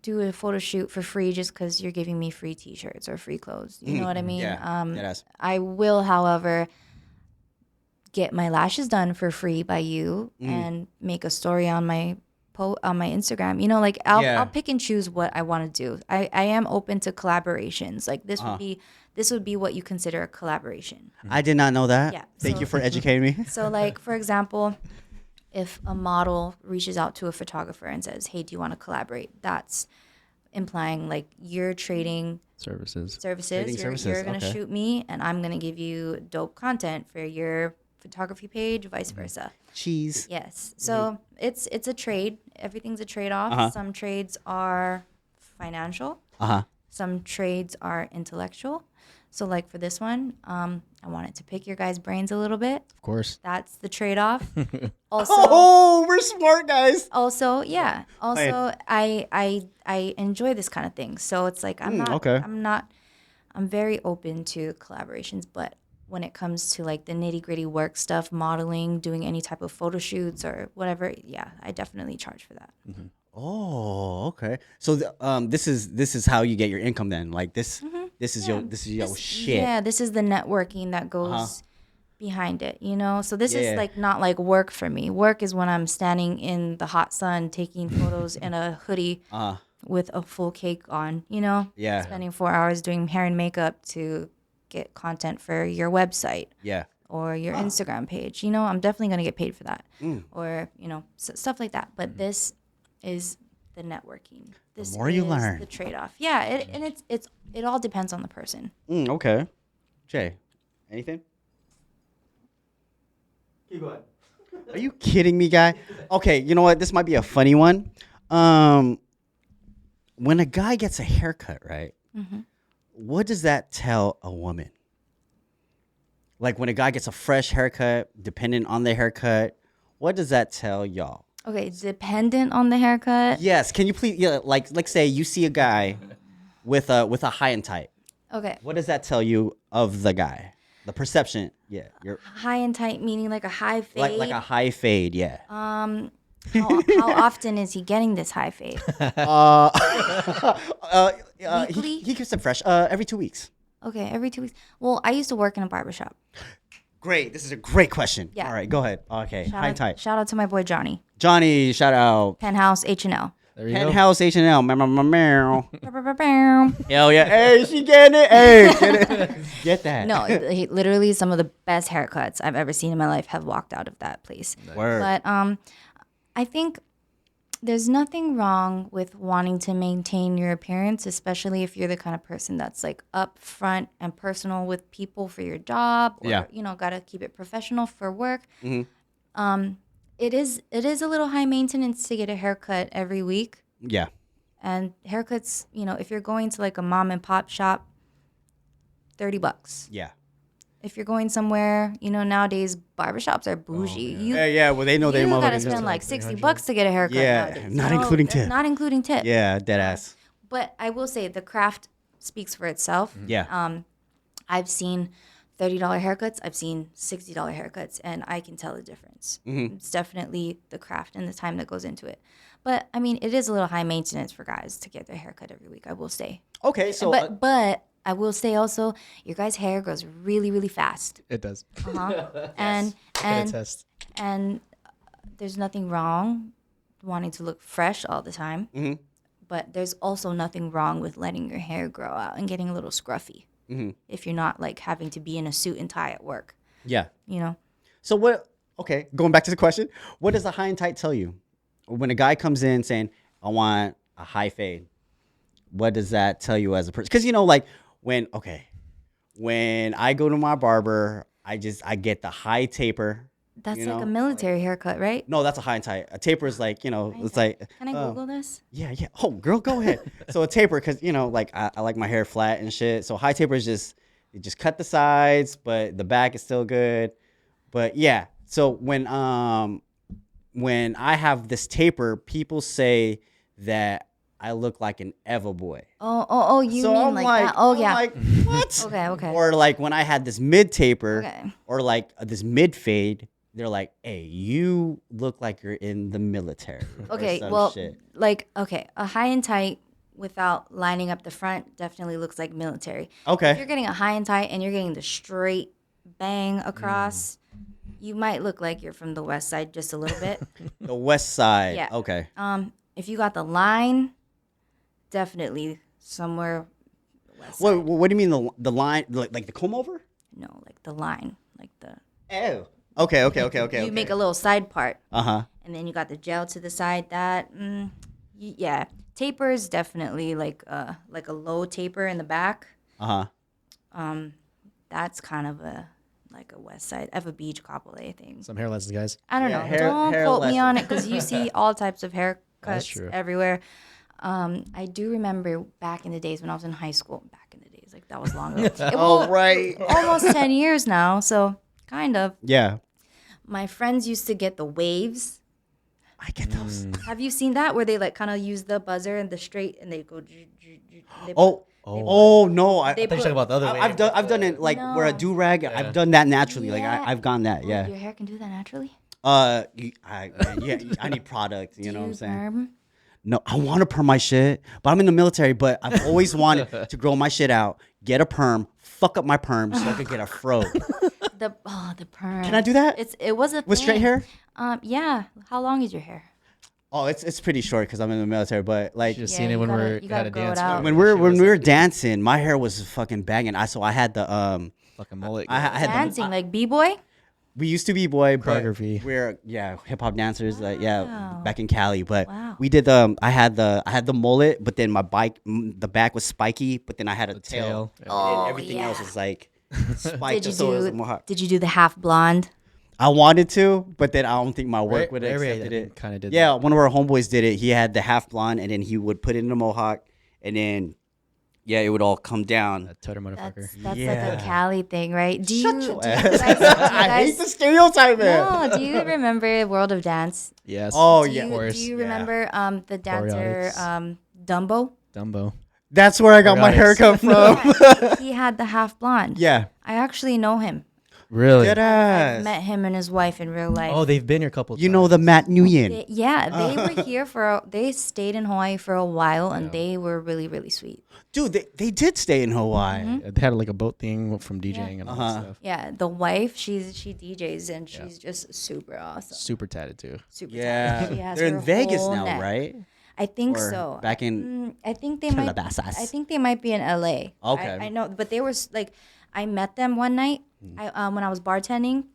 do a photo shoot for free just because you're giving me free T-shirts or free clothes. You know what I mean? Yeah. Deadass. I will, however, get my lashes done for free by you and make a story on my on my Instagram. Like I'll pick and choose what I want to do. I am open to collaborations. Like this would be what you consider a collaboration. I did not know that. Yeah, Thank so- you for educating me. So like for example, if a model reaches out to a photographer and says, "Hey, do you want to collaborate?" That's implying like you're trading Services. Trading You're services, going to okay. shoot me and I'm going to give you dope content for your photography page, vice versa. Cheese. Yes. So it's a trade. Everything's a trade-off. Some trades are financial. Some trades are intellectual. So like for this one, I wanted to pick your guys' brains a little bit. Of course. That's the trade-off. Also, Oh, we're smart guys. yeah. Also, I enjoy this kind of thing. So it's like okay. I'm very open to collaborations, but when it comes to like the nitty-gritty work stuff, modeling, doing any type of photo shoots or whatever, yeah, I definitely charge for that. Oh, okay. So this is how you get your income then. Like this is your shit. Yeah, this is the networking that goes behind it, So this Yeah. is like not like work for me. Work is when I'm standing in the hot sun taking photos in a hoodie with a full cake on, Yeah. Spending 4 hours doing hair and makeup to get content for your website Yeah. or your Instagram page. I'm definitely going to get paid for that. Or, stuff like that. But this is the networking. This more you is learn. the trade-off. Yeah, and it all depends on the person. Okay. Jay, anything? Keep going. Are you kidding me, guy? Okay, you know what? This might be a funny one. When a guy gets a haircut, right? What does that tell a woman? Like when a guy gets a fresh haircut, depending on the haircut, what does that tell y'all? Okay, dependent on the haircut. Yes, can you please, like say you see a guy with a high and tight. Okay. What does that tell you of the guy? The perception, yeah. High and tight meaning like a high fade. Like a high fade, yeah. How often is he getting this high fade? Weekly? He keeps it fresh. Every 2 weeks. Okay, every 2 weeks. Well, I used to work in a barbershop. Great. This is a great question. Yeah. All right, go ahead. Okay, high and tight. Shout out to my boy Johnny. Johnny, shout out. Penthouse H&L. There you go. Penthouse H&L. Meow. No, Hell yeah. Hey, she getting it. Hey, get it. Get that. literally some of the best haircuts I've ever seen in my life have walked out of that place. Word. But I think there's nothing wrong with wanting to maintain your appearance, especially if you're the kind of person that's like upfront and personal with people for your job, or got to keep it professional for work. It is a little high maintenance to get a haircut every week. Yeah. And haircuts, if you're going to like a mom and pop shop, $30. Yeah. If you're going somewhere, nowadays barbershops are bougie. Yeah, well, they know they You motherfucking gotta spend like $60 to get a haircut. Yeah, nowadays. not including tip. Not including tip. Yeah, dead ass. But I will say the craft speaks for itself. Yeah. I've seen $30 haircuts. I've seen $60 haircuts, and I can tell the difference. It's definitely the craft and the time that goes into it. But I mean, it is a little high maintenance for guys to get their haircut every week. I will say. Okay, so But I will say also, your guys' hair grows really, really fast. It does. And Can attest. and there's nothing wrong wanting to look fresh all the time. But there's also nothing wrong with letting your hair grow out and getting a little scruffy. If you're not like having to be in a suit and tie at work. yeah. You know? So what? Okay, going back to the question, what does a high and tight tell you? When a guy comes in saying, "I want a high fade," what does that tell you as a person? Because like when I go to my barber, I get the high taper, That's you like know? a military haircut, right? No, that's a high and tight. A taper is like, High it's and like. Can I Google this? Yeah, yeah. Oh, girl, go ahead. So a taper, because like I like my hair flat and shit. So high taper is just you just cut the sides, but the back is still good. But yeah, so when I have this taper, people say that I look like an Eva boy. Oh, you So mean I'm like like, that? Oh, I'm yeah. like, what? Okay. Or like when I had this mid taper, Okay. or like this mid fade, they're like, hey, you look like you're in the military. or Okay, some well, shit. a high and tight without lining up the front definitely looks like military. Okay. If you're getting a high and tight and you're getting the straight bang across, you might look like you're from the west side just a little bit. The west side. Yeah. Okay. If you got the line, definitely somewhere west What side. What do you mean the line like the comb over? No, like the line, like the. Oh. Okay. You make a little side part, Uh-huh. and then you got the gel to the side. That, yeah, taper is definitely like a low taper in the back. Uh-huh. That's kind of like a west side of a beach couple thing. Some hair lessons, guys. I don't Yeah, know. hair Don't quote me lesson. on it because you see all types of That's haircuts true. everywhere. I do remember back in the days when I was in high school. Back in the days, like that was long ago. Oh, right. Almost 10 years now, so kind of. Yeah. My friends used to get the waves. I get those. Have you seen that where they like kind of use the buzzer and the straight and they go? They Oh no! They I thought you were talking about the other way. I've done it like where a No. do rag. I've done that naturally. Like Yeah. I've gone that. Oh, Yeah. your hair can do that naturally. I need product. You know what I'm saying? Perm? No, I want to perm my shit, but I'm in the military. But I've always wanted to grow my shit out, get a perm, fuck up my perm so I could get a fro. The perm. Can I do that? It was a With straight thing. hair? Yeah. How long is your hair? Oh, it's pretty short because I'm in the military. But like Just Yeah, seen it you when gotta- we you had gotta a grow it dance. out. when we were dancing, my hair was fucking banging. So I had the fucking mullet. I had Dancing like b-boy. We used to be boy, but Choreography. we're hip hop dancers. Yeah, Wow. back in Cali. But Wow. we did I had the mullet, but then the back was spiky, but then I had a tail. tail. And Oh, everything else yeah. was like spiked. Did you so it was do? more hot. Did you do the half blonde? I wanted to, but then I don't think my work Right- would have Ray accepted it. kinda did Yeah, that. one of our homeboys did it. He had the half blonde, and then he would put it in a mohawk, and then it would all come down. That toter motherfucker. That's like Yeah. a Cali thing, right? Do Shut you, your do you ass. guys, I hate the stereotype, man. No, do you remember World of Dance? Yes. Oh, Do yeah. you, course. do you Yeah. remember the dancer Choreotics. Dumbo? Dumbo. That's where I got my haircut from. He had the half blonde. Yeah. I actually know him. Really? Dead I ass. met him and his wife in real life. Oh, they've been here a couple. You know the Matt Nguyen. They were here they stayed in Hawaii for a while and they were really, really sweet. Dude, they did stay in Hawaii. Mm-hmm. They had like a boat thing from DJing and all that stuff. Yeah, the wife, she DJs and she's just super awesome. Super tatted too. Super Yeah. talented. She has They're in her Vegas whole now, neck. right? I think Or so. back in I think they might. Calabasas. I think they might be in LA. Okay. I know, but they were like, I met them one night. When I was bartending,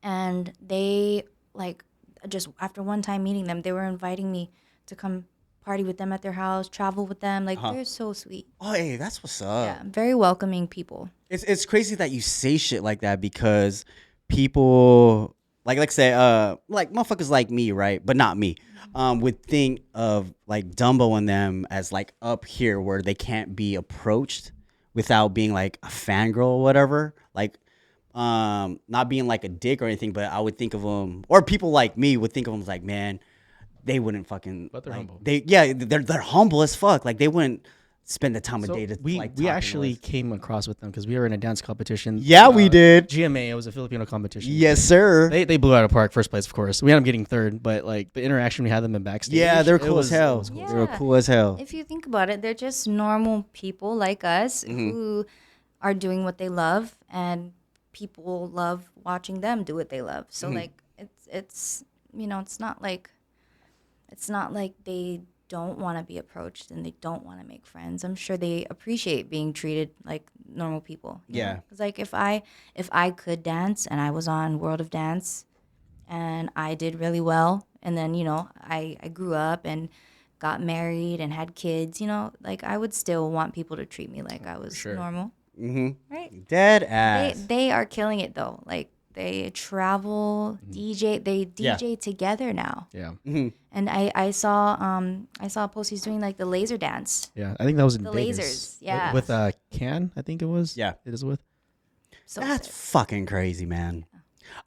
and they like just after one time meeting them, they were inviting me to come party with them at their house, travel with them. Like they're so sweet. Oh, hey, that's what's up. Yeah, very welcoming people. It's crazy that you say shit like that because people like say like motherfuckers like me, right? But not me. Would think of like Dumbo and them as like up here where they can't be approached without being like a fangirl or whatever. Like not being like a dick or anything, but I would think of them, or people like me would think of them as like, man, they wouldn't fucking. But they're like, humble. They're humble as fuck. Like they wouldn't spend the time of day to we like. we talk to actually us. came across with them because we were in a dance competition. Yeah, we did. GMA. It was a Filipino competition. Yes, sir. They blew out of park first place, of course. We ended up getting third, but like the interaction we had them in backstage. Yeah, they're it cool was- as hell. it was cool. They were Yeah. cool as hell. If you think about it, they're just normal people like us who are doing what they love, and people love watching them do what they love. So like it's it's not like they don't want to be approached and they don't want to make friends. I'm sure they appreciate being treated like normal people. Yeah. Because like if I could dance and I was on World of Dance and I did really well, and then I grew up and got married and had kids, like I would still want people to treat me like I was normal. Mm-hmm. Right? Dead ass. They are killing it though. Like they travel, DJ. They DJ together now. Yeah. And I saw a post he's doing like the laser dance. Yeah. I think that was in The Vegas. lasers, yeah. With Can, I think it was. Yeah. It is with. So That's sick. fucking crazy, man.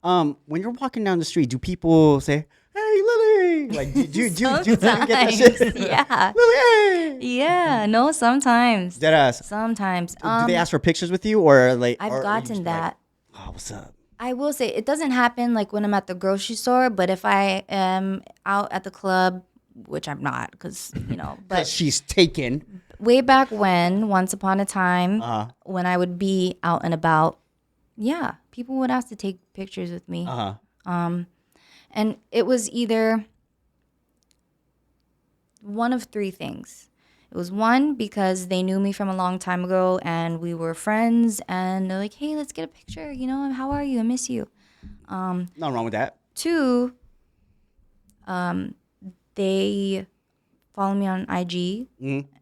When you're walking down the street, do people say, "Hey, Lily"? Like, do you get that shit? Sometimes, yeah. Lily, hey. Yeah, no, sometimes. Dead ass. Sometimes. Do they ask for pictures with you, or like? I've or are you gotten just that. Like, oh, what's up? I will say it doesn't happen like when I'm at the grocery store, but if I am out at the club, which I'm not, because But but she's taken. way back when, once upon a time, Uh when I would be out and about, yeah, people would ask to take pictures with me. huh. Uh huh. And it was either one of three things. It was one, because they knew me from a long time ago and we were friends, and they're like, hey, let's get a picture. How are you? I miss you. Nothing wrong with that. Two, they follow me on IG,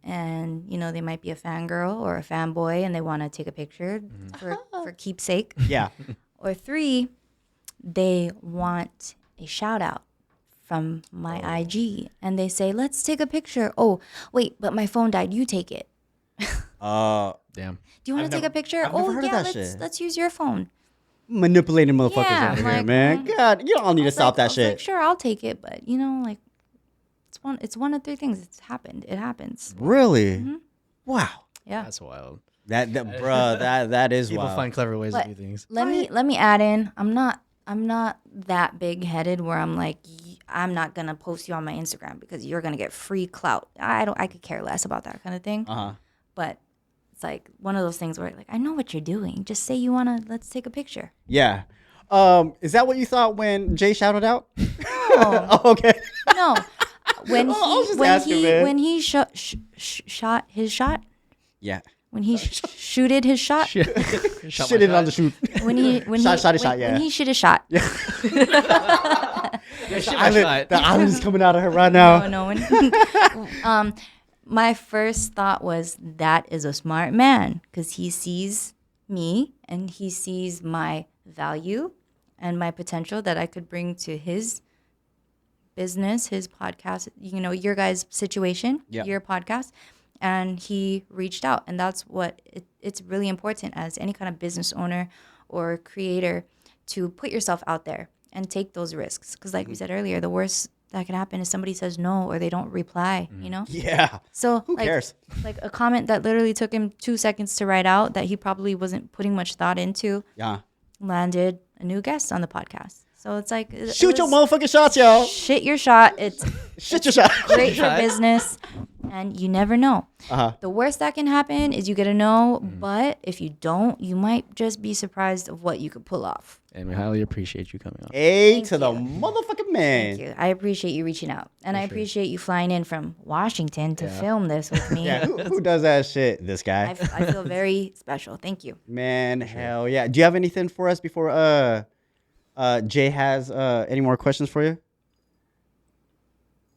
and they might be a fangirl or a fanboy, and they want to take a picture for keepsake. Yeah. Or three, they want a shout out from my IG, and they say, let's take a picture. Oh, wait, but my phone died. You take it. Damn. Do you want to take a picture? I've never Oh, heard of yeah, that shit. let's use your phone. Manipulating motherfuckers Yeah, out here, like, man. God, you all need to stop that I was shit. like, sure, I'll take it, but it's one of three things. It's happened. It happens. Really? Wow. Yeah. That's wild. That bruh, that is People wild. find clever ways But to do things. let me add in. I'm not that big headed where I'm like, I'm not gonna post you on my Instagram because you're gonna get free clout. I could care less about that kind of thing. Uh-huh. But it's like one of those things where like, I know what you're doing. Just say you wanna, let's take a picture. Yeah. Is that what you thought when Jay shouted out? No. Oh, okay. No. When I was just he asking, man. when he shot his shot, Yeah. when he shooted his shot, Shit it on the shoot. when he Yeah. shit his shot. Yeah, The island is coming out of her right now. No. My first thought was, that is a smart man, because he sees me and he sees my value and my potential that I could bring to his business, his podcast, your guys' situation, Yeah. your podcast. And he reached out, and that's what it's really important as any kind of business owner or creator to put yourself out there and take those risks. Because like we said earlier, the worst that can happen is somebody says no or they don't reply, Yeah. So Who cares? Like a comment that literally took him 2 seconds to write out that he probably wasn't putting much thought into Yeah. landed a new guest on the podcast. So it's like, Shoot your motherfucking shots, y'all. shit your shot. It's Shit your shot. great for business, and you never know. Uh-huh. The worst that can happen is you get a no, but if you don't, you might just be surprised of what you could pull off. And we highly appreciate you coming on. A to the motherfucking man. Thank you. I appreciate you reaching out, and I appreciate you flying in from Washington to film this with me. Yeah, who does that shit? This guy. I feel very special. Thank you. Man, hell yeah. Do you have anything for us before Jay has any more questions for you?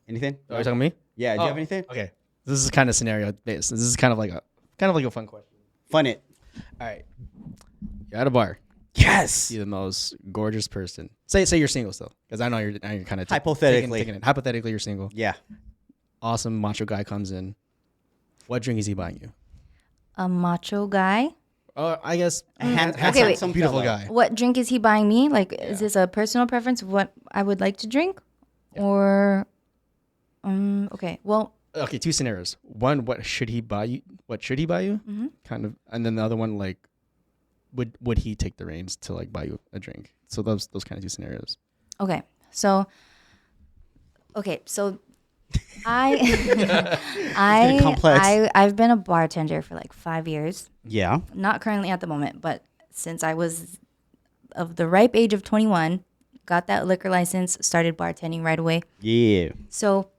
Anything? Are you talking to me? Yeah, do you have anything? Okay. This is kind of scenario based. This is kind of like a fun question. Fun it. All right. You're at a bar. Yes. See the most gorgeous person. Say you're single still, because I know you're kind of Hypothetically. taking it. Hypothetically, you're single. Yeah. Awesome macho guy comes in. What drink is he buying you? A macho guy. I guess Okay, wait. Some beautiful fella. guy. What drink is he buying me? Like, is this a personal preference of what I would like to drink? Or, okay, well, Okay, two scenarios. One, what should he buy you? Mm-hmm. Kind of, and then the other one, like, would he take the reins to like buy you a drink? So those kind of two scenarios. okay. So getting complex. I've been a bartender for like 5 years. Yeah. Not currently at the moment, but since I was of the ripe age of 21, got that liquor license, started bartending right away. Yeah. So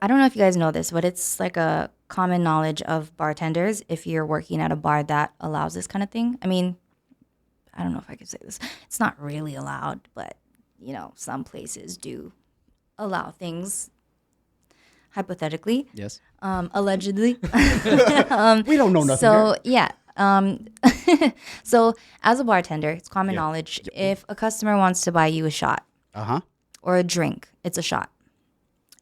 I don't know if you guys know this, but it's like a common knowledge of bartenders if you're working at a bar that allows this kind of thing. I mean, I don't know if I could say this. It's not really allowed, but some places do allow things hypothetically, Yes. allegedly. We don't know nothing. So yeah. So as a bartender, it's common Yeah. knowledge. If a customer wants to buy you a shot Uh-huh. or a drink, it's a shot.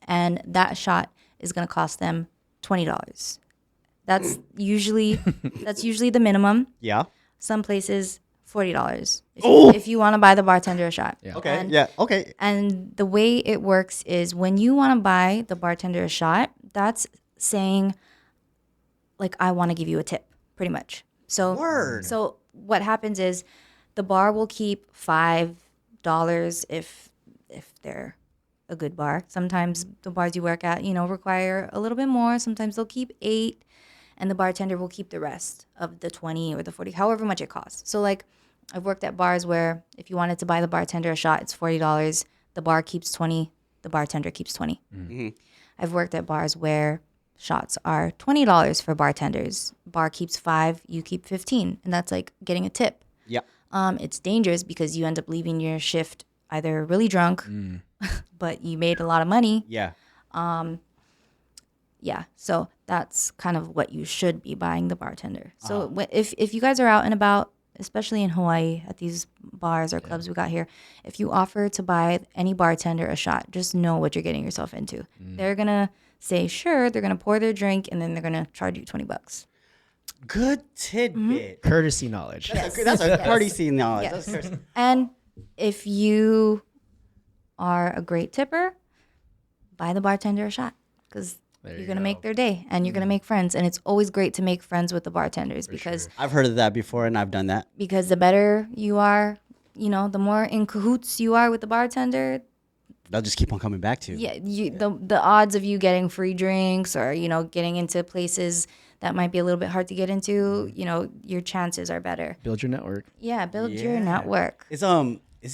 And that shot is going to cost them $20. That's usually the minimum. Yeah. Some places $40 Oh! if you want to buy the bartender a shot. Yeah. Okay. And, Yeah. Okay. and the way it works is when you want to buy the bartender a shot, that's saying like I want to give you a tip, pretty much. So Word. So what happens is the bar will keep $5 if they're a good bar. Sometimes the bars you work at, require a little bit more. Sometimes they'll keep 8, and the bartender will keep the rest of the 20 or the 40, however much it costs. So like I've worked at bars where if you wanted to buy the bartender a shot, it's $40. The bar keeps 20, the bartender keeps 20. Mm-hmm. I've worked at bars where shots are $20 for bartenders. Bar keeps 5, you keep 15, and that's like getting a tip. Yeah. It's dangerous because you end up leaving your shift either really drunk, but you made a lot of money. Yeah. Yeah, so that's kind of what you should be buying the bartender. So if you guys are out and about, especially in Hawaii at these bars or clubs we got here, if you offer to buy any bartender a shot, just know what you're getting yourself into. They're going to say, sure, they're going to pour their drink, and then they're going to charge you $20. Good tidbit. Courtesy knowledge. That's a party scene knowledge. Yes. That's courtesy. And if you are a great tipper, buy the bartender a shot because There you're you going to go. make their day and you're going to make friends. And it's always great to make friends with the bartenders because I've heard of that before, and I've done that. the better you are, the more in cahoots you are with the bartender, They'll just keep on coming back to you. yeah, the odds of you getting free drinks or, getting into places that might be a little bit hard to get into, your chances are better. Build your network Yeah, build your Yeah. network. Is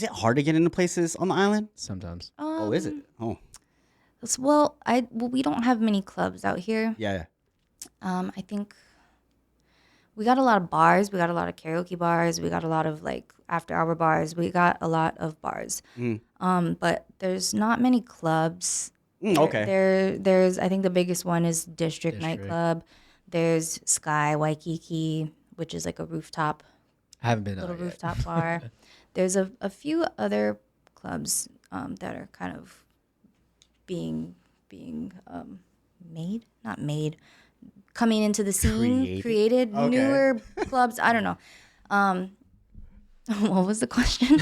it hard to get into places on the island? sometimes. Oh, is it? Oh, Well, we don't have many clubs out here. yeah. I think we got a lot of bars. We got a lot of karaoke bars. We got a lot of like after hour bars. We got a lot of bars. But there's not many clubs. Okay. There's I think the biggest one is District District. Nightclub. There's Sky Waikiki, which is like a rooftop I haven't been little out yet. rooftop bar. There's a few other clubs that are kind of being not made, coming into the scene, created Okay. newer clubs. I don't know. What was the question?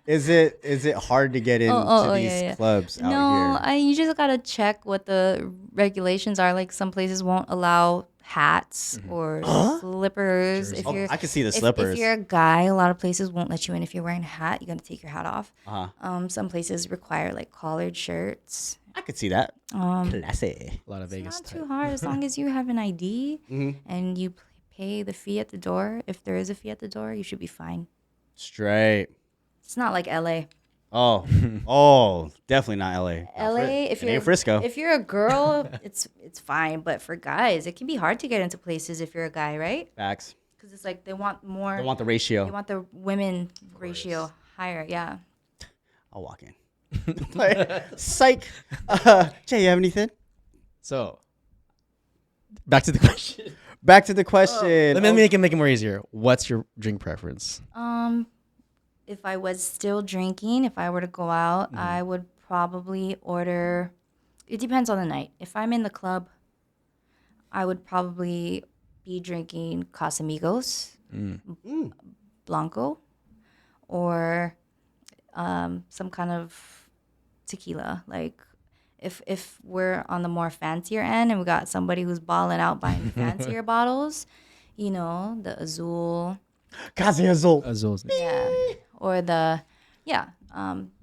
Is it hard to get into these yeah. clubs out No, here? you just gotta check what the regulations are. Like some places won't allow hats or slippers. If you're, I can see the if slippers. you're a guy, a lot of places won't let you in. If you're wearing a hat, you gotta take your hat off. Some places require like collared shirts. I could see that. Classy. A lot of Vegas Not type. too hard as long as you have an ID and you pay the fee at the door. If there is a fee at the door, you should be fine. Straight. It's not like LA. Oh, definitely not LA. LA, if it you're ain't Frisco. if you're a girl, it's fine. But for guys, it can be hard to get into places if you're a guy, right? Facts. Because it's like they want more. They want the ratio. They want the women ratio higher. Yeah. I'll walk in. Like, psych. Jay, you have anything? So, back to the question. Back to the question. Let me make it more easier. What's your drink preference? If I was still drinking, if I were to go out, I would probably order. It depends on the night. If I'm in the club, I would probably be drinking Casamigos, Blanco, or some kind of tequila. Like if we're on the more fancier end and we got somebody who's balling out buying fancier bottles, the Azul. Casi Azul. Azul's. Yeah. Or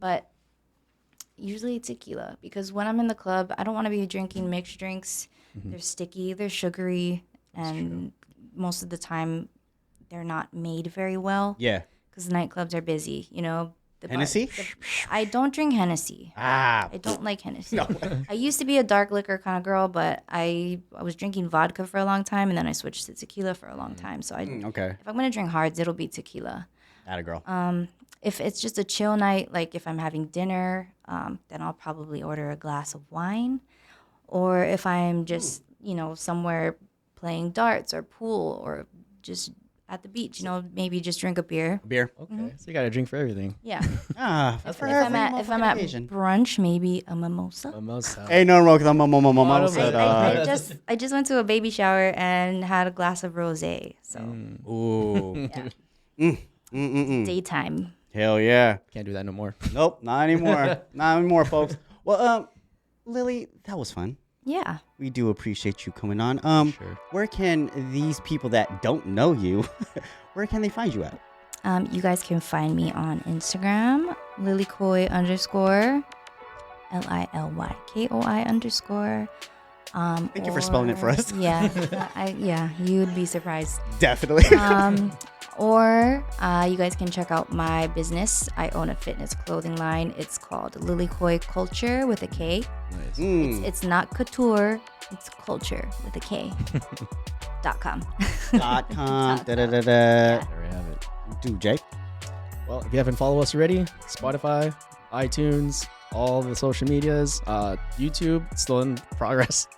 but usually tequila because when I'm in the club, I don't want to be drinking mixed drinks. They're sticky, they're sugary, and most of the time they're not made very well Yeah. because the nightclubs are busy, Hennessy? I don't drink Hennessy. Ah. I don't like Hennessy. I used to be a dark liquor kind of girl, but I was drinking vodka for a long time, and then I switched to tequila for a long time. So Okay. if I'm going to drink hards, it'll be tequila. Atta girl. If it's just a chill night, like if I'm having dinner, then I'll probably order a glass of wine. Or if I'm just, somewhere playing darts or pool or just at the beach. You know, maybe just drink a beer. Beer. Okay, so you got a drink for everything. Yeah. For If every I'm at occasion. brunch, maybe a mimosa. Mimosa. Ain't nothing wrong with a mimosa, I- dog. I just went to a baby shower and had a glass of rosé. So Ooh. yeah. Daytime. Hell yeah. Can't do that no more. Nope, not anymore. Not anymore, folks. Well, Lily, that was fun. Yeah. We do appreciate you coming on. Sure. Where can these people that don't know you, where can they find you at? You guys can find me on Instagram, _LilyKoi_, LILYKOI_. Thank you for spelling it for us. Yeah, you would be surprised. Definitely. Or you guys can check out my business. I own a fitness clothing line. It's called LilyKoi Culture with a K. Nice. It's not couture. It's culture with a K. .com. .com. There we have it. Dude, Jay. Well, if you haven't followed us already, Spotify, iTunes, all the social medias, YouTube, still in progress.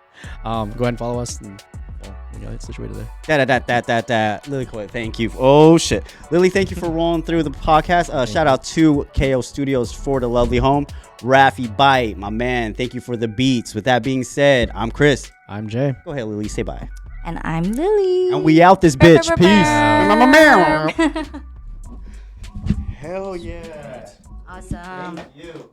Go ahead and follow us. And, well, we got it situated there. Lily Coy, thank you. Oh, shit. Lily, thank you for rolling through the podcast. Shout out to KO Studios for the lovely home. Rafi Bite, my man, thank you for the beats. With that being said, I'm Chris. I'm Jay. Go ahead, Lily, say bye. And I'm Lily. And we out this bitch. Peace. Hell yeah. Awesome. Thank you.